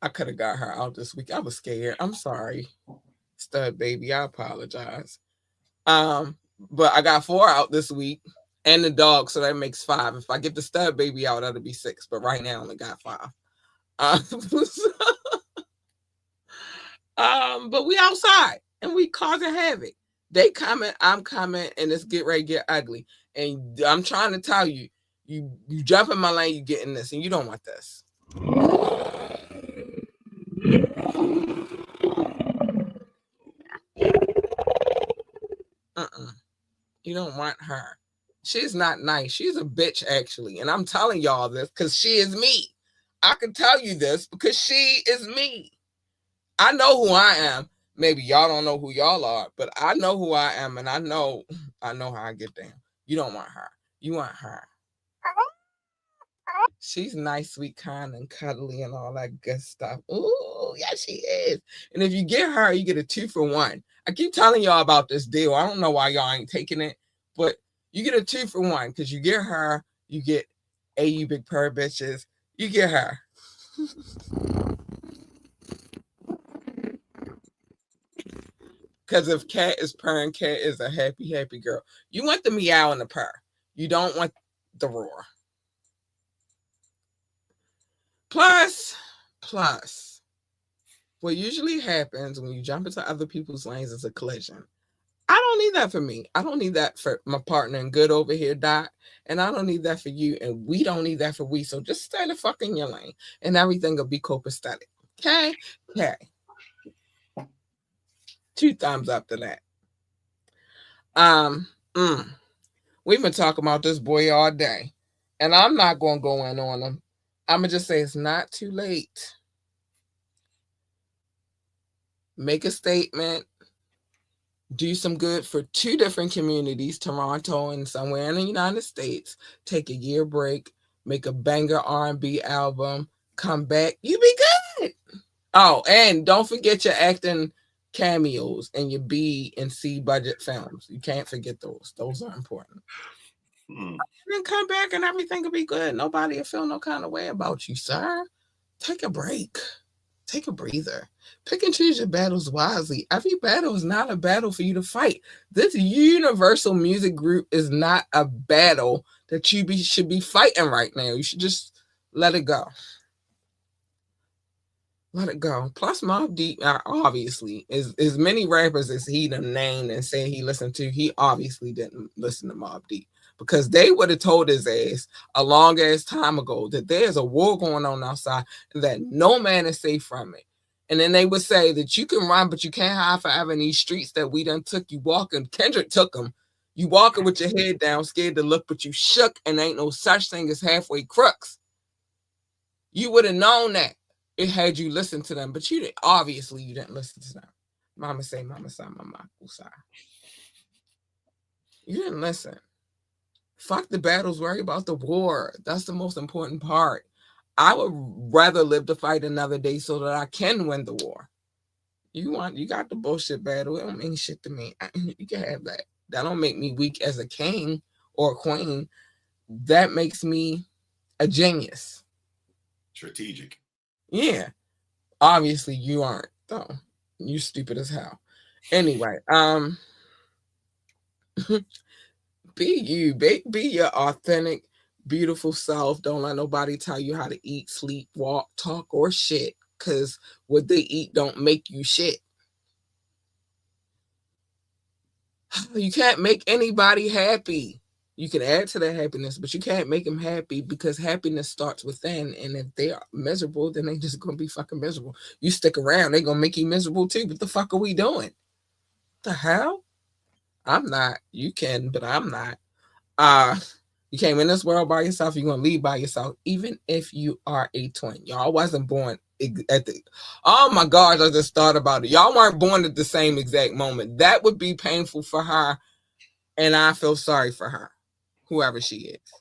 I could have got her out this week. I was scared. I'm sorry. Stud baby, I apologize. But I got 4 out this week. And the dog, so that makes 5. If I get the stud baby out, that'll be 6. But right now I only got 5. But we outside and we causing havoc. They coming, I'm coming, and it's get ready to get ugly. And I'm trying to tell you, you jump in my lane, you getting this, and you don't want this. You don't want her. She's not nice. She's a bitch, actually. And I'm telling y'all this because she is me. I can tell you this because she is me. I know who I am. Maybe y'all don't know who y'all are, but I know who I am, and I know how I get down. You don't want her. You want her. She's nice, sweet, kind, and cuddly, and all that good stuff. Ooh, yeah, she is. And if you get her, you get a 2 for 1. I keep telling y'all about this deal. I don't know why y'all ain't taking it, but you get a 2 for 1 because you get her, you get you big purr bitches. You get her. Because if Cat is purring, Cat is a happy, happy girl. You want the meow and the purr. You don't want the roar. Plus, what usually happens when you jump into other people's lanes is a collision. I don't need that for me. I don't need that for my partner and good over here, Doc. And I don't need that for you. And we don't need that for we. So just stay the fuck in your lane and everything will be copacetic. Okay? Okay. 2 thumbs up to that. We've been talking about this boy all day. And I'm not going to go in on him. I'm going to just say it's not too late. Make a statement. Do some good for 2 different communities, Toronto and somewhere in the United States. Take a year break. make a banger R&B album, come back, you be good. Oh, and don't forget your acting cameos and your B and C budget films. You can't forget those. Those are important. Then come back and everything will be good. Nobody will feel no kind of way about you, sir. Take a break. Take a breather. Pick and choose your battles wisely. Every battle is not a battle for you to fight. This universal music group is not a battle that you should be fighting right now. You should just let it go. Let it go. Plus, Mobb Deep, obviously, as many rappers as he done named and said he listened to, he obviously didn't listen to Mobb Deep. Because they would have told his ass a long ass time ago that there's a war going on outside and that no man is safe from it. And then they would say that you can run, but you can't hide forever in these streets that we done took you walking. Kendrick took them. You walking with your head down, scared to look, but you shook, and ain't no such thing as halfway crooks. You would have known that it had you listen to them, but you didn't. Obviously, you didn't listen to them. Mama say, mama say, mama say. You didn't listen. Fuck the battles, worry about the war. That's the most important part. I would rather live to fight another day so that I can win the war. You got the bullshit battle. It don't mean shit to me. You can have that. That don't make me weak as a king or a queen. That makes me a genius. Strategic. Yeah. Obviously you aren't, though. You stupid as hell. Anyway, be you. Be your authentic, beautiful self. Don't let nobody tell you how to eat, sleep, walk, talk, or shit. Because what they eat don't make you shit. You can't make anybody happy. You can add to their happiness, but you can't make them happy because happiness starts within. And if they are miserable, then they just going to be fucking miserable. You stick around, they going to make you miserable too. What the fuck are we doing? The hell? I'm not. You can, but I'm not. You came in this world by yourself. You're going to leave by yourself, even if you are a twin. Y'all wasn't born at the... Oh my gosh, I just thought about it. Y'all weren't born at the same exact moment. That would be painful for her, and I feel sorry for her, whoever she is.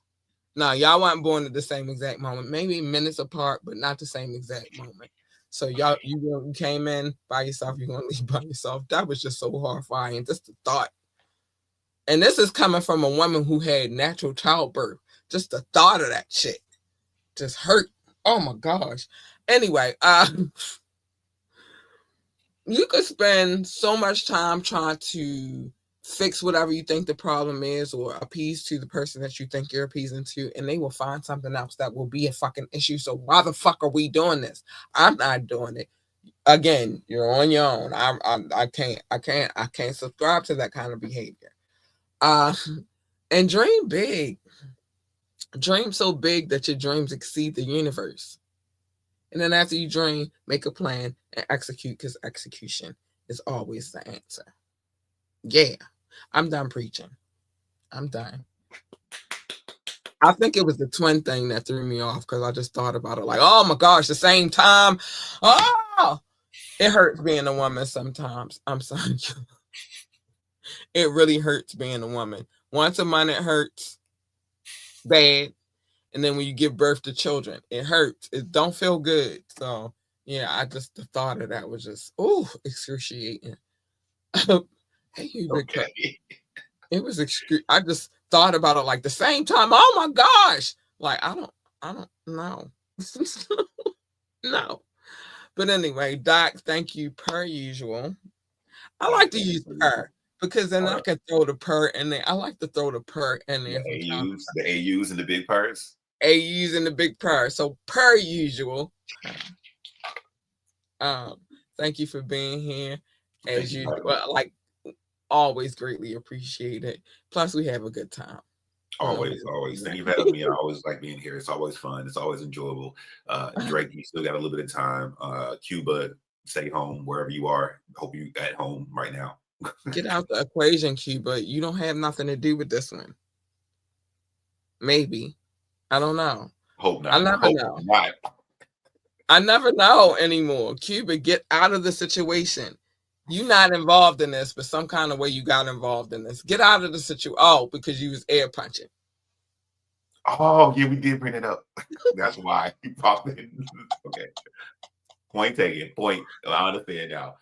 No, y'all weren't born at the same exact moment. Maybe minutes apart, but not the same exact moment. So y'all, you came in by yourself. You're going to leave by yourself. That was just so horrifying. Just the thought. And this is coming from a woman who had natural childbirth. Just the thought of that shit just hurt. Oh my gosh. Anyway, you could spend so much time trying to fix whatever you think the problem is or appease to the person that you think you're appeasing to, and they will find something else that will be a fucking issue. So why the fuck are we doing this? I'm not doing it. Again, you're on your own. I can't subscribe to that kind of behavior. And dream big. Dream so big that your dreams exceed the universe. And then after you dream, make a plan and execute, because execution is always the answer. Yeah, I'm done preaching. I'm done. I think it was the twin thing that threw me off because I just thought about it like, oh my gosh, the same time. Oh, it hurts being a woman sometimes. I'm sorry. It really hurts being a woman. Once a month, it hurts bad. And then when you give birth to children, it hurts. It don't feel good. So, yeah, I just, the thought of that was just, excruciating. Hey, you big cut. It was I just thought about it like the same time. Oh my gosh. Like, I don't know. No. But anyway, Doc, thank you per usual. I like to use per because then I can throw the per in there. I like to throw the per in there. The AUs and the big purrs. AUs and the big per. So per usual. Thank you for being here. As usual, like always greatly appreciate it. Plus we have a good time. Always. Thank you for having me. I always like being here. It's always fun. It's always enjoyable. Drake, you still got a little bit of time. Cuba, stay home wherever you are. Hope you at home right now. Get out the equation, Cuba. You don't have nothing to do with this one. Maybe. I don't know. Hope not. I never know. I never know anymore. Cuba, get out of the situation. You're not involved in this, but some kind of way you got involved in this. Get out of the situation. Oh, because you was air punching. Oh, yeah, we did bring it up. That's why he popped in. Okay. Point taken. Point. I understand now.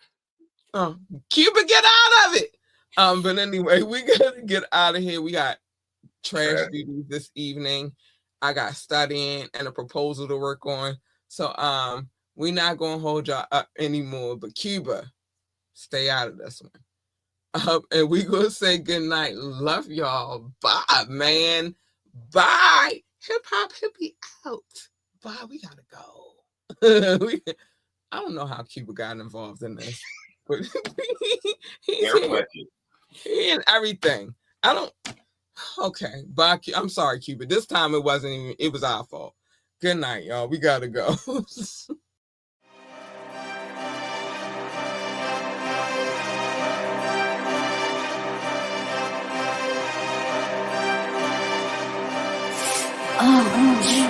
Cuba, get out of it. But anyway, we gotta get out of here. We got trash duties this evening. I got studying and a proposal to work on. So we're not gonna hold y'all up anymore. But Cuba, stay out of this one. And we gonna say good night. Love y'all. Bye, man. Bye. Hip hop hippie out. Bye. We gotta go. I don't know how Cuba got involved in this, but he's here. He in everything. I don't. Okay, bye. I'm sorry, Cuba. This time it wasn't even. It was our fault. Good night, y'all. We gotta go. Oh,